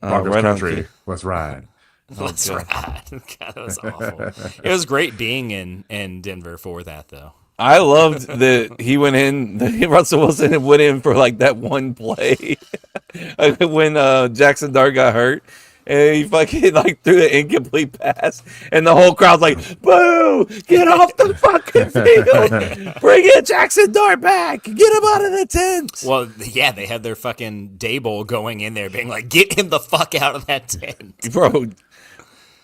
Broncos right on country. cue. Let's ride. That's right. God, that was awful. It was great being in Denver for that, though. I loved that he went in. Russell Wilson went in for like that one play when Jackson Dart got hurt, and he fucking like threw the incomplete pass, and the whole crowd's like, "Boo! Get off the fucking field! Bring it, Jackson Dart back! Get him out of the tent!" Well, yeah, they had their fucking Dable going in there being like, get him the fuck out of that tent. Bro,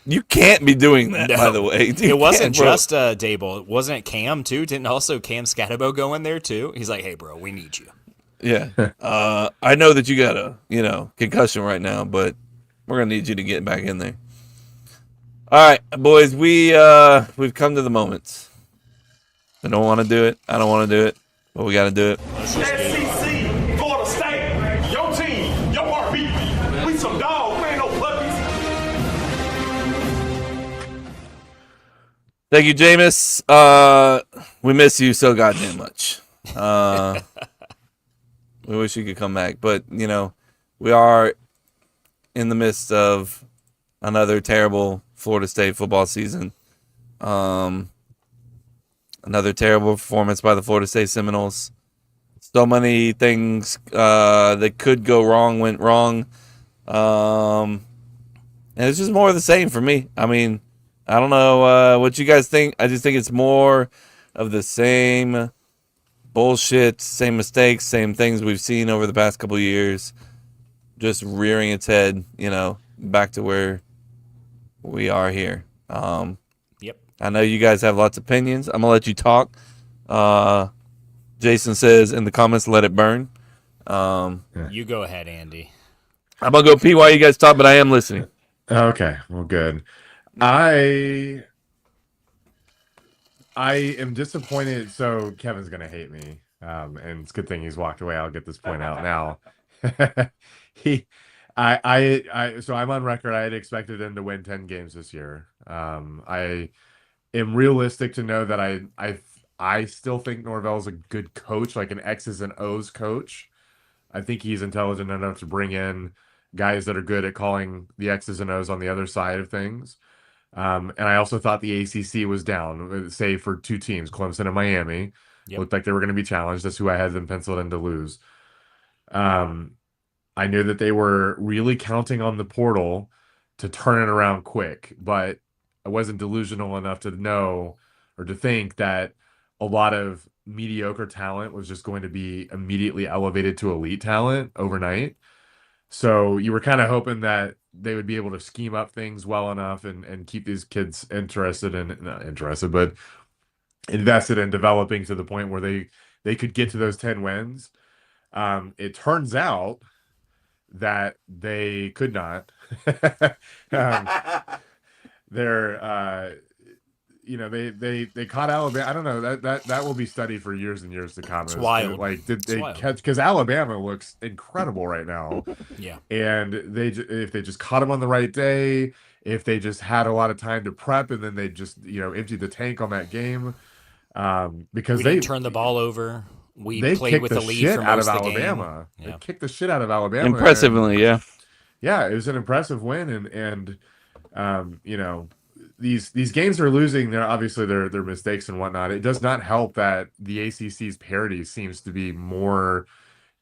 you can't be doing that. No. By the way, It wasn't bro. just Dable. It wasn't Cam, too. Didn't also Cam Scatterbo go in there, too? He's like, hey, bro, we need you. Yeah. I know that you got a, concussion right now, but we're going to need you to get back in there. All right, boys, we've come to the moments. I don't want to do it. I don't want to do it, but we got to do it. SEC, Florida State, your team, your heartbeat. We some dogs, we ain't no puppies. Thank you, Jameis. We miss you so goddamn much. We wish you could come back, but we are in the midst of another terrible Florida State football season. Another terrible performance by the Florida State Seminoles. So many things that could go wrong went wrong. And it's just more of the same for me. I mean, I don't know what you guys think. I just think it's more of the same bullshit, same mistakes, same things we've seen over the past couple of years. Just rearing its head, back to where we are here. Yep. I know you guys have lots of opinions. I'm going to let you talk. Jason says in the comments, let it burn. You go ahead, Andy. I'm going to go pee while you guys talk, but I am listening. Okay, well, good. I am disappointed. So Kevin's gonna hate me, and it's a good thing he's walked away. I'll get this point out now. So I'm on record. I had expected him to win 10 games this year. I am realistic to know that I still think Norvell's a good coach, like an X's and O's coach. I think he's intelligent enough to bring in guys that are good at calling the X's and O's on the other side of things. And I also thought the ACC was down, save for two teams, Clemson and Miami. Yep. Looked like they were going to be challenged. That's who I had them penciled in to lose. I knew that they were really counting on the portal to turn it around quick, but I wasn't delusional enough to know or to think that a lot of mediocre talent was just going to be immediately elevated to elite talent overnight. So you were kind of hoping that they would be able to scheme up things well enough and keep these kids interested in, not interested, but invested in developing to the point where they could get to those 10 wins. It turns out that they could not. They're they caught Alabama. I don't know, that will be studied for years and years to come. It's wild. Like, did they wild. catch? Because Alabama looks incredible right now. Yeah. And if they just caught them on the right day, if they just had a lot of time to prep, and then they just emptied the tank on that game, because We they didn't turn the ball over. We they played kicked with the the lead shit for out of most of the game. Alabama. Yeah. They kicked the shit out of Alabama. Impressively, yeah. Yeah, it was an impressive win, and these games are losing. They're obviously their mistakes and whatnot. It does not help that the ACC's parity seems to be more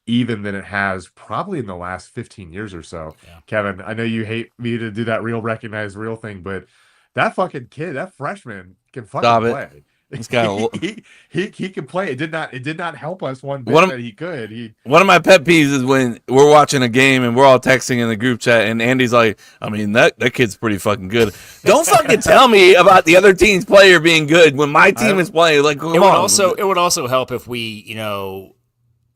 even than it has probably in the last 15 years or so. Yeah. Kevin, I know you hate me to do that real recognize real thing, but that fucking kid, that freshman, can fucking Stop it. play. This guy- he can play. It did not help us one bit One of- that he could. One of my pet peeves is when we're watching a game and we're all texting in the group chat, and Andy's like, I mean, that kid's pretty fucking good. Don't fucking tell me about the other team's player being good when my team is playing. Like, come It on. would also help if we,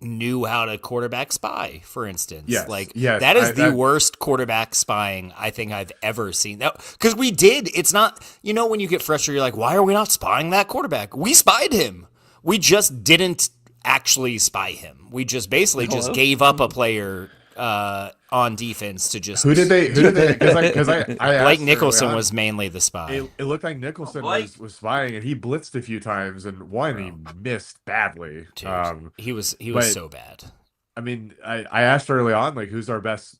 knew how to quarterback spy, for instance. Yes, Like yes, that is the that- worst quarterback spying I think I've ever seen. Because we did. It's not, when you get frustrated, you're like, why are we not spying that quarterback? We spied him. We just didn't actually spy him. We just basically just gave up a player on defense to just. Who did they? Because I Blake asked Nicholson early on. was mainly the spy. It looked like Nicholson was spying, and he blitzed a few times, and he missed badly. Dude, he was but- so bad. I mean, I asked early on, like, who's our best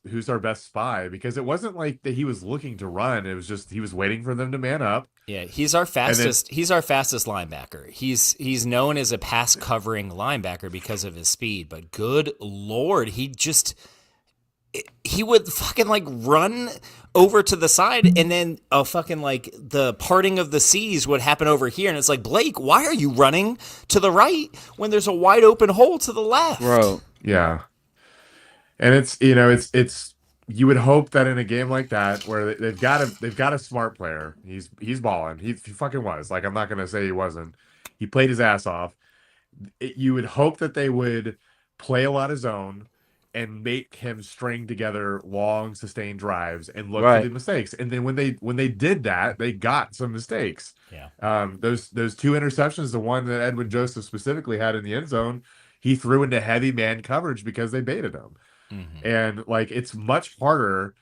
spy? Because it wasn't like that he was looking to run. It was just he was waiting for them to man up. Yeah, he's our fastest. He's our fastest linebacker. He's known as a pass covering linebacker because of his speed. But good lord, he would fucking like run over to the side, and then a fucking like the parting of the seas would happen over here, and it's like, Blake, why are you running to the right when there's a wide open hole to the left? Bro. Yeah, and it's you would hope that in a game like that where they've got a smart player, he's balling. He fucking was. Like, I'm not gonna say he wasn't. He played his ass off. You would hope that they would play a lot of zone and make him string together long sustained drives and look for the mistakes. And then when they did that, they got some mistakes. Yeah. Those two interceptions, the one that Edwin Joseph specifically had in the end zone, he threw into heavy man coverage because they baited him. Mm-hmm. And like, it's much harder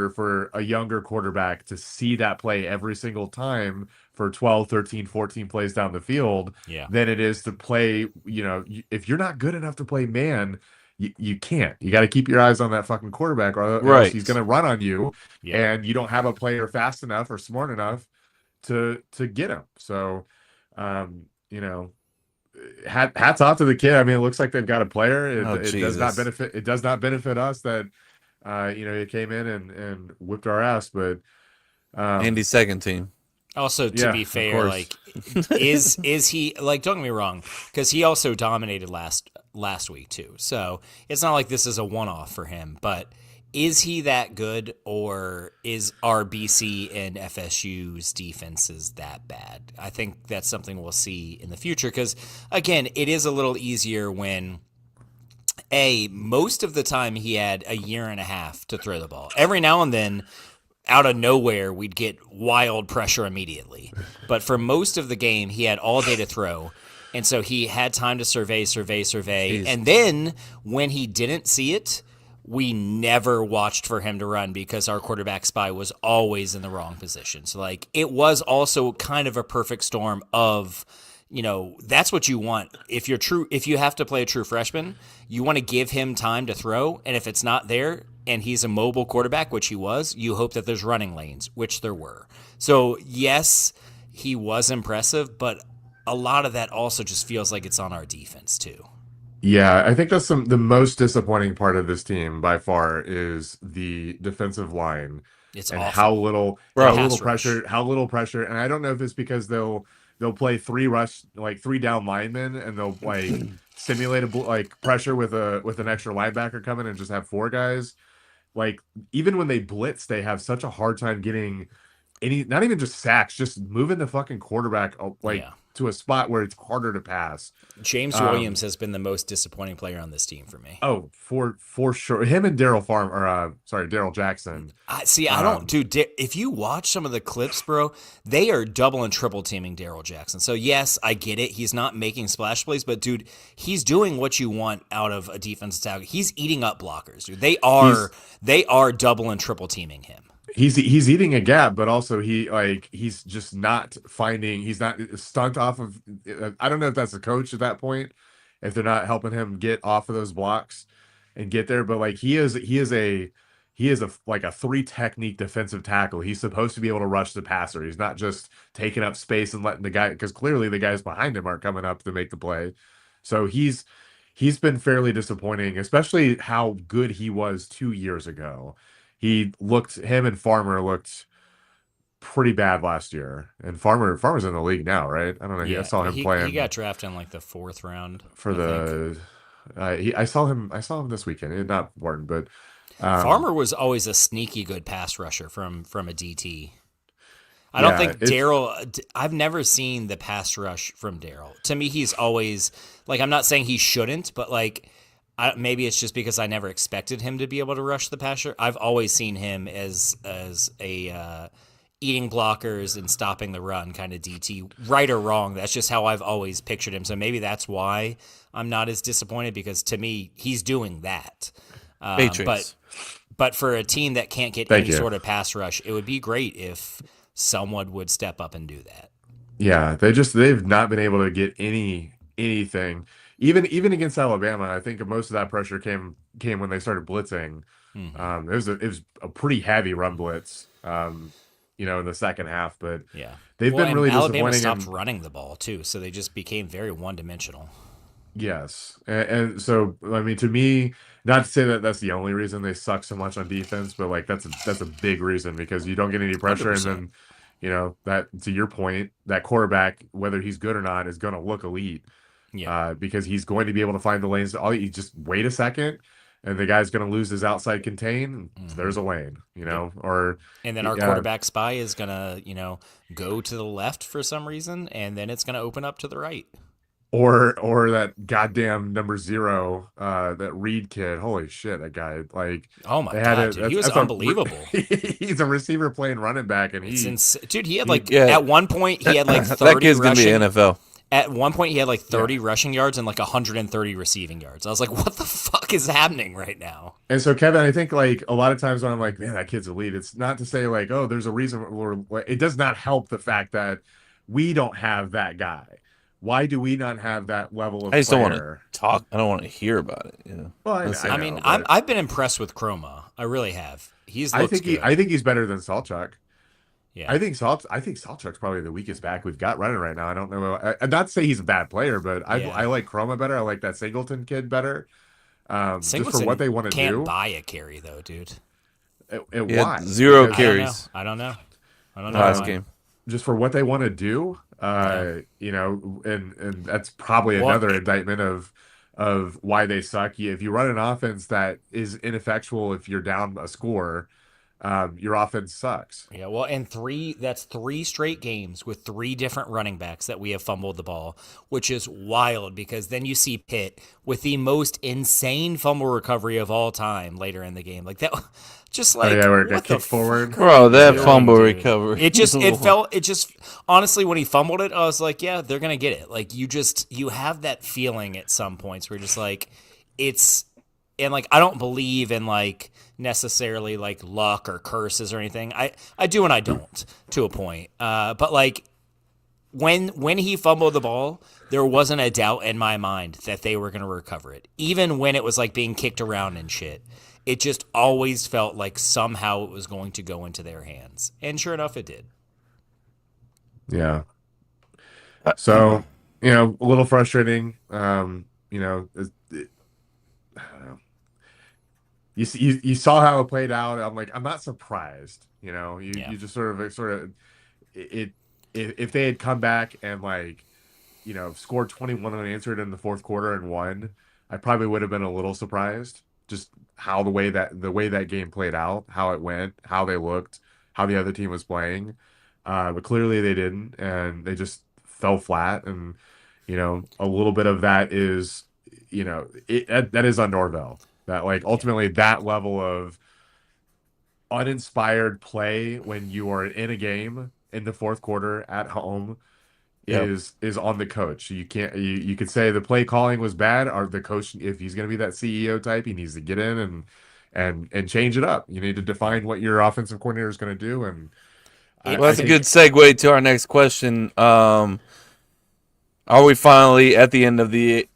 for a younger quarterback to see that play every single time for 12, 13, 14 plays down the field than it is to play, if you're not good enough to play man, you can't. You got to keep your eyes on that fucking quarterback, or else he's going to run on you, and you don't have a player fast enough or smart enough to get him. So, hats off to the kid. I mean, it looks like they've got a player. It does not benefit. It does not benefit us that he came in and whipped our ass. But Andy's second team. Also, to be fair, like, is he, like, don't get me wrong, because he also dominated last week too. So it's not like this is a one-off for him, but is he that good, or is RBC and FSU's defenses that bad? I think that's something we'll see in the future, because, again, it is a little easier when most of the time he had a year and a half to throw the ball. Every now and then, out of nowhere, we'd get wild pressure immediately. But for most of the game, he had all day to throw. And so he had time to survey. Jeez. And then when he didn't see it, we never watched for him to run because our quarterback spy was always in the wrong position. So like it was also kind of a perfect storm of, that's what you want. If you have to play a true freshman, you want to give him time to throw. And if it's not there and he's a mobile quarterback, which he was, you hope that there's running lanes, which there were. So yes, he was impressive, but a lot of that also just feels like it's on our defense too. Yeah, I think that's the most disappointing part of this team by far is the defensive line It's and awful. how little Pass pressure, And I don't know if it's because they'll play three down linemen and they'll like simulate pressure with an extra linebacker coming and just have four guys. Like even when they blitz, they have such a hard time getting not even just sacks, just moving the fucking quarterback to a spot where it's harder to pass. James Williams has been the most disappointing player on this team for me. Oh, for sure. Him and Daryl Jackson. I don't, dude. If you watch some of the clips, bro, they are double and triple teaming Daryl Jackson. So yes, I get it. He's not making splash plays, but dude, he's doing what you want out of a defensive tackle. He's eating up blockers, dude. They are double and triple teaming him. He's eating a gap, but also he's just not finding. He's not stunt off of. I don't know if that's the coach at that point, if they're not helping him get off of those blocks and get there. But like he is a three technique defensive tackle. He's supposed to be able to rush the passer. He's not just taking up space and letting the guy, because clearly the guys behind him aren't coming up to make the play. So he's been fairly disappointing, especially how good he was 2 years ago. Him and Farmer looked pretty bad last year. And Farmer's in the league now, right? I don't know. Yeah, I saw him playing. He got drafted in like the 4th round for I saw him this weekend. Not important, but Farmer was always a sneaky good pass rusher from a DT. I don't think Daryl. I've never seen the pass rush from Daryl. To me, he's always like. I'm not saying he shouldn't, but like. Maybe it's just because I never expected him to be able to rush the passer. I've always seen him as a eating blockers and stopping the run kind of DT, right or wrong. That's just how I've always pictured him. So maybe that's why I'm not as disappointed, because to me, he's doing that. But for a team that can't get any sort of pass rush, it would be great if someone would step up and do that. Yeah, they've not been able to get anything. Even against Alabama, I think most of that pressure came when they started blitzing. Mm-hmm. It was a pretty heavy run blitz, in the second half. But yeah, they've been really Alabama disappointing. stopped running the ball too, so they just became very one-dimensional. Yes, and so I mean, to me, not to say that that's the only reason they suck so much on defense, but like that's a big reason, because you don't get any pressure, 100%. And then that, to your point, that quarterback, whether he's good or not, is going to look elite. Yeah, because he's going to be able to find the lanes. You just wait a second, and the guy's going to lose his outside contain. Mm-hmm. There's a lane, and then our quarterback spy is going to, go to the left for some reason, and then it's going to open up to the right. Or that goddamn number 0, that Reed kid. Holy shit, that guy! Like, oh my god, dude, he was unbelievable. He's a receiver playing running back, and dude, he had at one point he had like 30 that kid's gonna be NFL. At one point, he had like 30 rushing yards and like 130 receiving yards. I was like, what the fuck is happening right now? And so, Kevin, I think like a lot of times when I'm like, man, that kid's elite, it's not to say like, oh, there's a reason. It does not help the fact that we don't have that guy. Why do we not have that level of I just player? don't want to talk. I don't want to hear about it. Well, I've been impressed with Chroma. I really have. I think he's better than Salchuk. Yeah. I think Salchuk's probably the weakest back we've got running right now. I don't know. Not to say he's a bad player, but I like Chroma better. I like that Singleton kid better. Singleton just for what they want to do. Can't buy a carry though, dude. Why? 0 carries. I don't know. Last game. Just for what they want to do, and that's probably another indictment of why they suck. If you run an offense that is ineffectual, if you're down a score, your offense sucks. Yeah, well, and that's 3 straight games with 3 different running backs that we have fumbled the ball, which is wild, because then you see Pitt with the most insane fumble recovery of all time later in the game. Like that, just like where it got kicked forward. Bro, that fumble recovery. It just honestly, when he fumbled it, I was like, yeah, they're going to get it. Like you have that feeling at some points where you're just like, it's and like I don't believe in like necessarily like luck or curses or anything. I do and I don't to a point. But like when he fumbled the ball, there wasn't a doubt in my mind that they were going to recover it. Even when it was like being kicked around and shit, it just always felt like somehow it was going to go into their hands. And sure enough, it did. Yeah. So, you know, a little frustrating. You know, I don't know. You saw how it played out. I'm like, I'm not surprised. You know, you just sort of it if they had come back and like, you know, scored 21 unanswered in the fourth quarter and won, I probably would have been a little surprised. Just how the way that game played out, how it went, how they looked, how the other team was playing. But clearly they didn't, and they just fell flat. And you know, a little bit of that is, you know, that is on Norvell. That like ultimately that level of uninspired play when you are in a game in the fourth quarter at home is on the coach. You can't you could say the play calling was bad, or the coach, if he's going to be that CEO type, he needs to get in and change it up. You need to define what your offensive coordinator is going to do. And well, that's a good segue to our next question. Are we finally at the end of the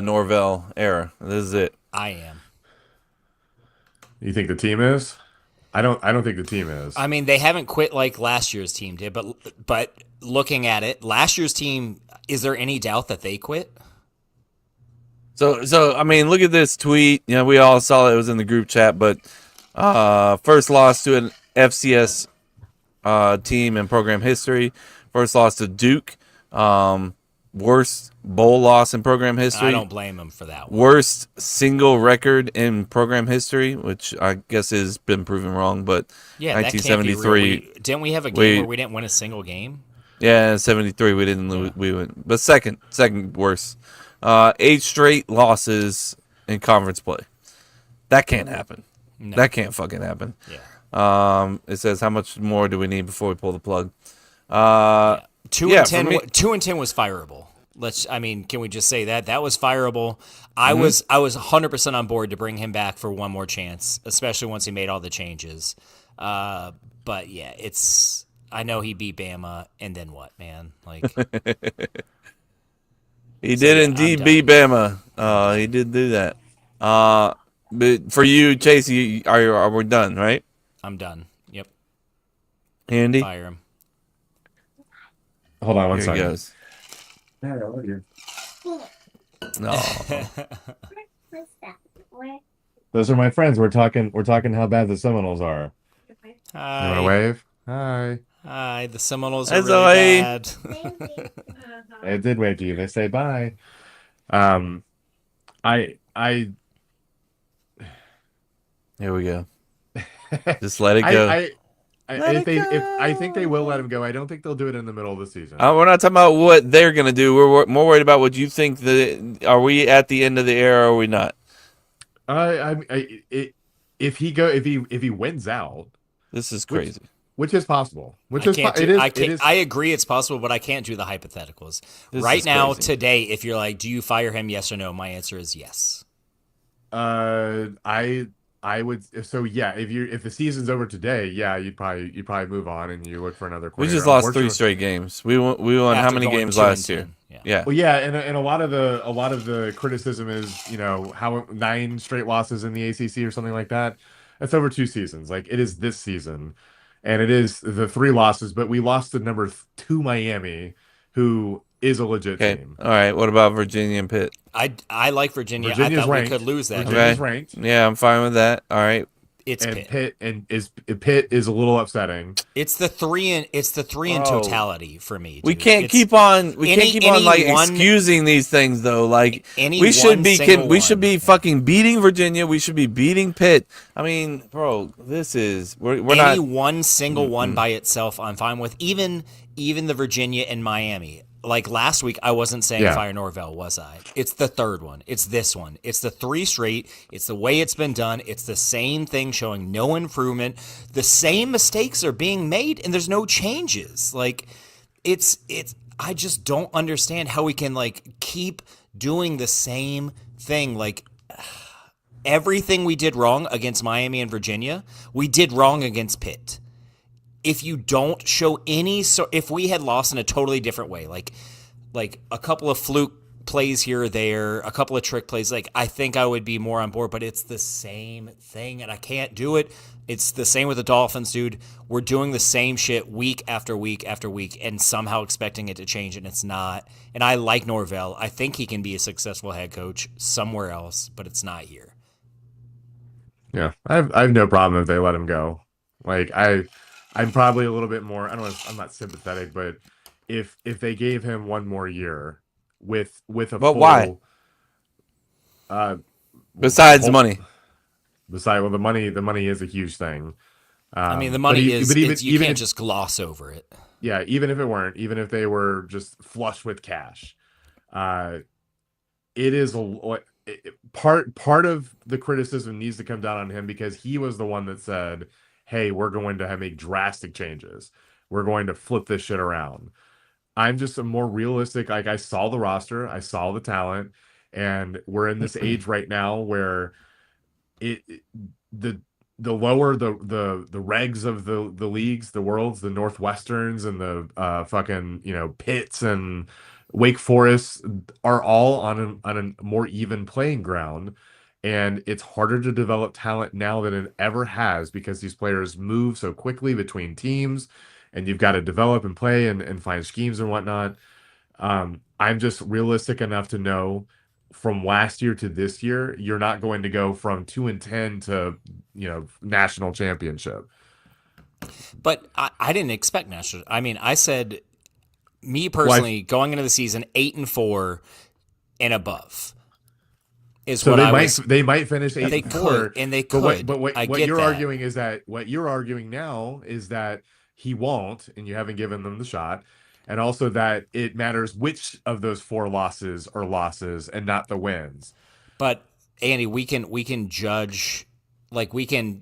Norvell era? This is it. I am. You think the team is? I don't think the team is. I mean, they haven't quit like last year's team did, but looking at it, last year's team, is there any doubt that they quit? So I mean, look at this tweet. You know, we all saw it was in the group chat, but first loss to an FCS team in program history. First loss to Duke. Worst bowl loss in program history. I don't blame them for that one. Worst single record in program history, which I guess has been proven wrong, but Yeah, 1973. Didn't we have a game where we didn't win a single game? Yeah, in 73 we didn't lose. We went, but second worst. 8 straight losses in conference play. That can't happen. No. That can't fucking happen. Yeah. It says how much more do we need before we pull the plug? 2 and 10 was fireable. Can we just say that was fireable? I was 100% on board to bring him back for one more chance, especially once he made all the changes. But yeah, I know he beat Bama, and then what, man? Like he did indeed beat Bama. He did do that. But for you, Chase, are we done, right? I'm done. Yep. Andy? Fire him. Hold on one Here second. he goes. Yeah, I love you. No. What's that? Where? Those are my friends. We're talking how bad the Seminoles are. You want to Hi. wave? Hi. Hi. The Seminoles are That's really all right. bad. Thank you. They did wave to you. They say bye. Here we go. Just let it go. I think they will let him go. I don't think they'll do it in the middle of the season. We're not talking about what they're going to do. We're more worried about what you think. Are we at the end of the era or are we not? If he wins out, This is crazy. which is possible. I agree it's possible, but I can't do the hypotheticals. This Right is now, crazy. today, if you're like, do you fire him, yes or no? My answer is yes. I would. Yeah, if the season's over today, yeah, you'd probably move on and you look for another. We just coordinator. lost 3 Unfortunately- straight games. We won how After many going games 2 and last 10. year? Yeah. Yeah. Well, yeah, and a lot of the criticism is, you know, how 9 straight losses in the ACC or something like that. That's over 2 seasons. Like it is this season, and it is the 3 losses. But we lost to number 2 Miami, who is a legit Okay. team. All right. What about Virginia and Pitt? I like Virginia. Virginia's I thought ranked. we could lose that. Okay. Virginia's ranked, Yeah, I'm fine with that. All right. It's and Pitt. Pitt is a little upsetting. It's the three in Oh. totality for me. We dude. can't It's- keep on. We any- can't keep on like any one- excusing these things though. Like Any we should one be. single We should one. be fucking beating Virginia. We should be beating Pitt. I mean, bro, this is we're any not. one single one by itself. I'm fine with even the Virginia and Miami. Like last week, I wasn't saying Yeah. fire Norvell, was I? It's the third one. It's this one. It's the 3 straight. It's the way it's been done. It's the same thing showing no improvement. The same mistakes are being made and there's no changes. Like it's I just don't understand how we can like keep doing the same thing. Like everything we did wrong against Miami and Virginia, we did wrong against Pitt. If you don't show any, if we had lost in a totally different way, like a couple of fluke plays here or there, a couple of trick plays, like I think I would be more on board, but it's the same thing and I can't do it. It's the same with the Dolphins, dude. We're doing the same shit week after week after week and somehow expecting it to change, and it's not. And I like Norvell. I think he can be a successful head coach somewhere else, but it's not here. Yeah, I have no problem if they let him go. Like I'm probably a little bit more. I don't know. I'm not sympathetic, but if they gave him one more year with a But full, why? Besides money. Well, the money is a huge thing. I mean, the money is. But You can't just gloss over it. Yeah, even if they were just flush with cash, it is part of the criticism needs to come down on him because he was the one that said, hey, we're going to make drastic changes. We're going to flip this shit around. I'm just a more realistic. Like I saw the roster, I saw the talent, and we're in this age right now where the lower the regs of the leagues, the worlds, the Northwesterns and the fucking Pitts and Wake Forest are all on a more even playing ground. And it's harder to develop talent now than it ever has because these players move so quickly between teams and you've got to develop and play and find schemes and whatnot. I'm just realistic enough to know from last year to this year, you're not going to go from 2-10 to, national championship. But I didn't expect national. I mean, I said, me personally, going into the season 8-4 and above. So they might finish 8-4. They could, and they could. But what you're arguing is that what you're arguing now is that he won't, and you haven't given them the shot, and also that it matters which of those 4 losses are losses and not the wins. But Andy, we can judge, like we can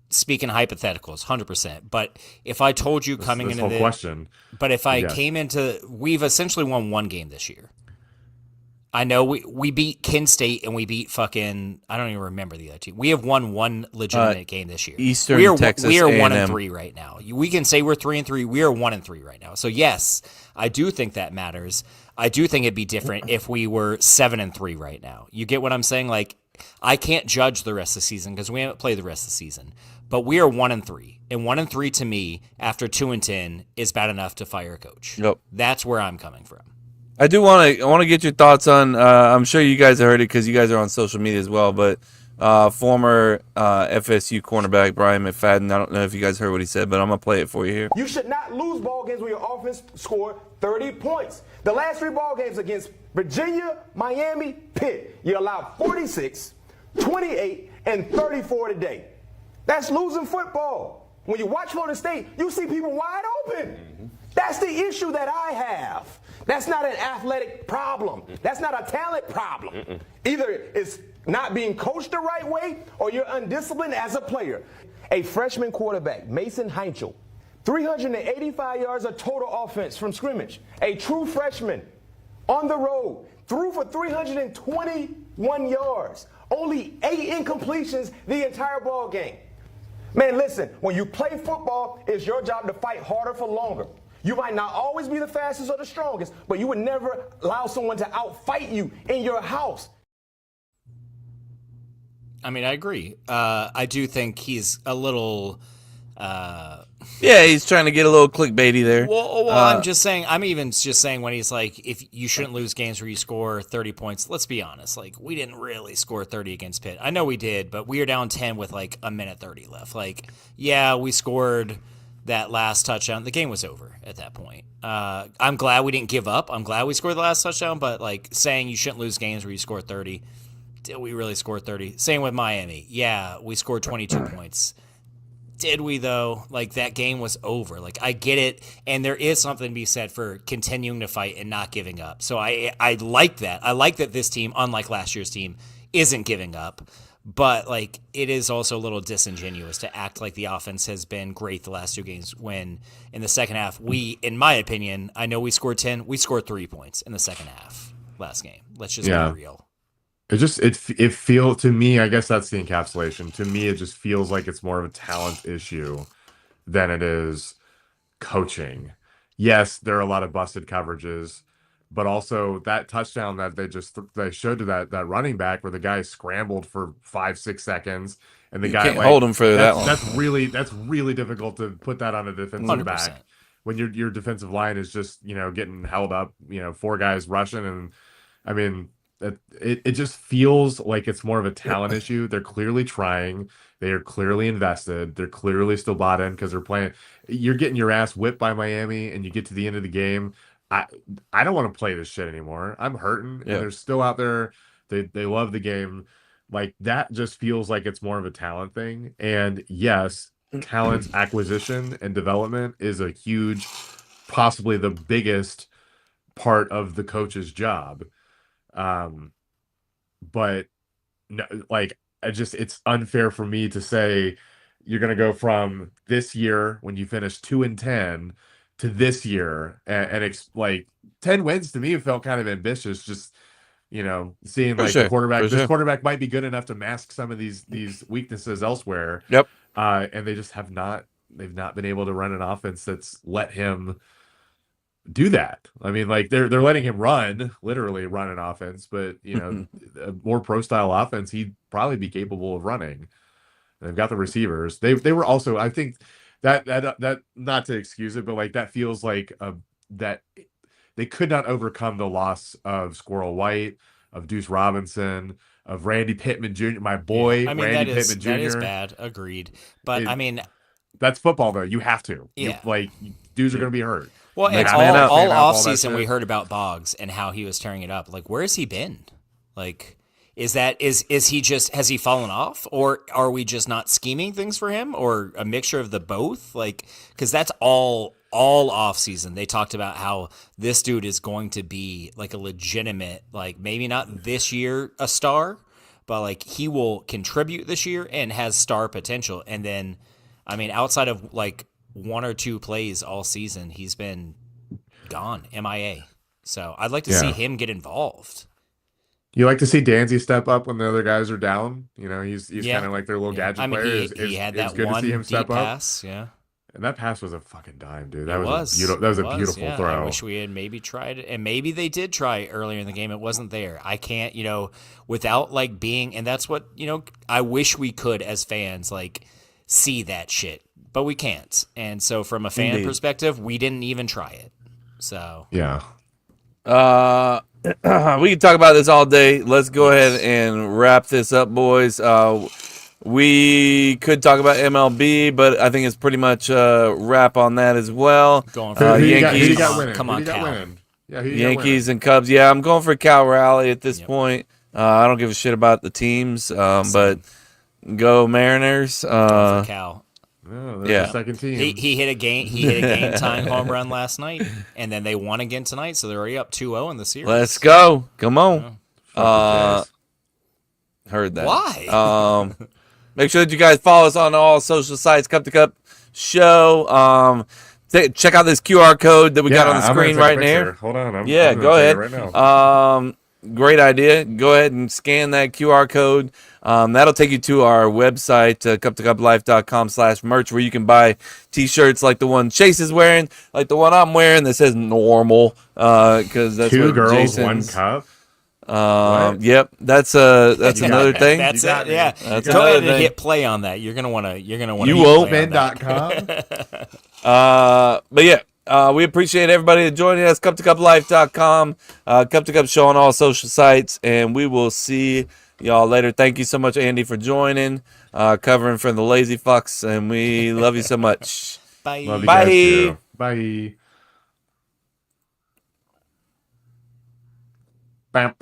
speak in hypotheticals, 100%. But if I told you coming into the question, but if I came into, we've essentially won one game this year. I know we beat Kent State and we beat fucking, I don't even remember the other team. We have won one legitimate game this year. Eastern Texas We are A&M. 1-3 right now. We can say we're 3-3. We are 1-3 right now. So yes, I do think that matters. I do think it'd be different if we were 7-3 right now. You get what I'm saying? Like, I can't judge the rest of the season because we haven't played the rest of the season. But we are 1-3. And 1-3 to me, after 2-10, is bad enough to fire a coach. Yep. That's where I'm coming from. I want to get your thoughts on. I'm sure you guys have heard it because you guys are on social media as well. But former FSU cornerback Brian McFadden. I don't know if you guys heard what he said, but I'm gonna play it for you here. You should not lose ball games where your offense scored 30 points. The last 3 ball games against Virginia, Miami, Pitt, you allowed 46, 28, and 34 today. That's losing football. When you watch Florida State, you see people wide open. That's the issue that I have. That's not an athletic problem. That's not a talent problem. Either it's not being coached the right way or you're undisciplined as a player. A freshman quarterback, Mason Heinchel, 385 yards of total offense from scrimmage. A true freshman on the road, threw for 321 yards. Only 8 incompletions the entire ball game. Man, listen, when you play football, it's your job to fight harder for longer. You might not always be the fastest or the strongest, but you would never allow someone to outfight you in your house. I mean, I agree. I do think he's a little... Yeah, he's trying to get a little clickbaity there. Well, I'm just saying. I'm even just saying when he's like, if you shouldn't lose games where you score 30 points. Let's be honest. Like, we didn't really score 30 against Pitt. I know we did, but we were down 10 with like a minute 30 left. Like, yeah, we scored that last touchdown. The game was over at that point. I'm glad we didn't give up. I'm glad we scored the last touchdown. But like saying you shouldn't lose games where you score 30. Did we really score 30? Same with Miami. Yeah, we scored 22 points. Did we, though? Like, that game was over. Like, I get it, and there is something to be said for continuing to fight and not giving up. So I like that. I like that this team, unlike last year's team, isn't giving up. But, like, it is also a little disingenuous to act like the offense has been great the last 2 games when, in the second half, we, in my opinion, I know we scored 10. We scored 3 points in the second half last game. Let's just be real. it feels to me, I guess that's the encapsulation. To me, it just feels like it's more of a talent issue than it is coaching. Yes, there are a lot of busted coverages, but also that touchdown that they showed to that running back where the guy scrambled for 5-6 seconds and the You guy can't like hold him for that long. that's really difficult to put that on a defensive 100%. back when your defensive line is just getting held up, four guys rushing. And I mean it just feels like it's more of a talent issue. They're clearly trying. They are clearly invested. They're clearly still bought in because they're playing. You're getting your ass whipped by Miami, and you get to the end of the game. I don't want to play this shit anymore. I'm hurting, Yeah. and they're still out there. They love the game. Like that just feels like it's more of a talent thing. And yes, talent acquisition and development is a huge, possibly the biggest part of the coach's job. But no, like it's unfair for me to say you're going to go from this year when you finished 2-10 to this year like 10 wins to me felt kind of ambitious. Just seeing For like sure, the quarterback, for this sure. quarterback might be good enough to mask some of these weaknesses elsewhere. Yep. And they just they've not been able to run an offense that's let him do that. I mean, like they're letting him literally run an offense, but a more pro style offense, he'd probably be capable of running. They've got the receivers. They were also, I think that not to excuse it, but like that feels like that they could not overcome the loss of Squirrel White, of Deuce Robinson, of Randy Pittman Jr., my boy. I mean, Randy that is Pittman Jr. that is bad. Agreed. But I mean, that's football though. You have to. Yeah. Dudes are going to be hurt. well, and Next man up, all man up, all that offseason we shit. heard about Boggs and how he was tearing it up. Like, where has he been? Like, is he just, has he fallen off, or are we just not scheming things for him, or a mixture of the both? Like, because that's all off season they talked about how this dude is going to be like a legitimate, like maybe not this year a star, but like he will contribute this year and has star potential. And then, I mean, outside of like one or two plays all season, he's been gone, MIA. So I'd like to see Yeah. him get involved. You like to see Danzy step up when the other guys are down. He's Yeah. kind of like their little gadget I mean, player. he had It's that good one to see him deep step up. pass. Yeah, And that pass was a fucking dime, dude. it That was. a It beautiful yeah. throw. I wish we had maybe tried it, and maybe they did try earlier in the game. It wasn't there. I can't, without like being, and that's what I wish we could as fans like see that shit, but we can't. And so, from a fan Indeed. perspective, we didn't even try it. So Yeah. We can talk about this all day. Let's go ahead and wrap this up, boys. We could talk about MLB, but I think it's pretty much a wrap on that as well. going Who for you got- who you Yankees, got winning? Come Who on, you got Cal. winning? Yeah, who you got Yankees and Cubs. Yeah, I'm going for Cal Raleigh at this point. I don't give a shit about the teams, but go Mariners. for Cal. winning? Oh, there's Yeah. the second team. He hit a game tying home run last night, and then they won again tonight, so they're already up 2-0 in the series. Let's go. Come on. Fuck the Jays. Heard that. Why? Make sure that you guys follow us on all social sites, Cup to Cup Show. Check out this QR code that we got on the I'm gonna screen take a right picture. there. Hold on. I'm Yeah, gonna go take ahead. it right now. Great idea. Go ahead and scan that QR code. That'll take you to our website, cuptocuplife.com/merch, where you can buy t-shirts like the one Chase is wearing, like the one I'm wearing that says normal, because that's Two what girls, Jason's, one cup. Yep, that's another thing. That's You got it. me. Yeah. That's Go another ahead and thing. hit play on that. You're gonna wanna. You won't. Men.com. But yeah, we appreciate everybody joining us. Cup2cuplife.com, Cup to Cup Show on all social sites, and we will see y'all later. Thank you so much, Andy, for joining, covering for the Lazy Fucks, and we love you so much. Bye. Love you Bye. guys too. Bye. Bam.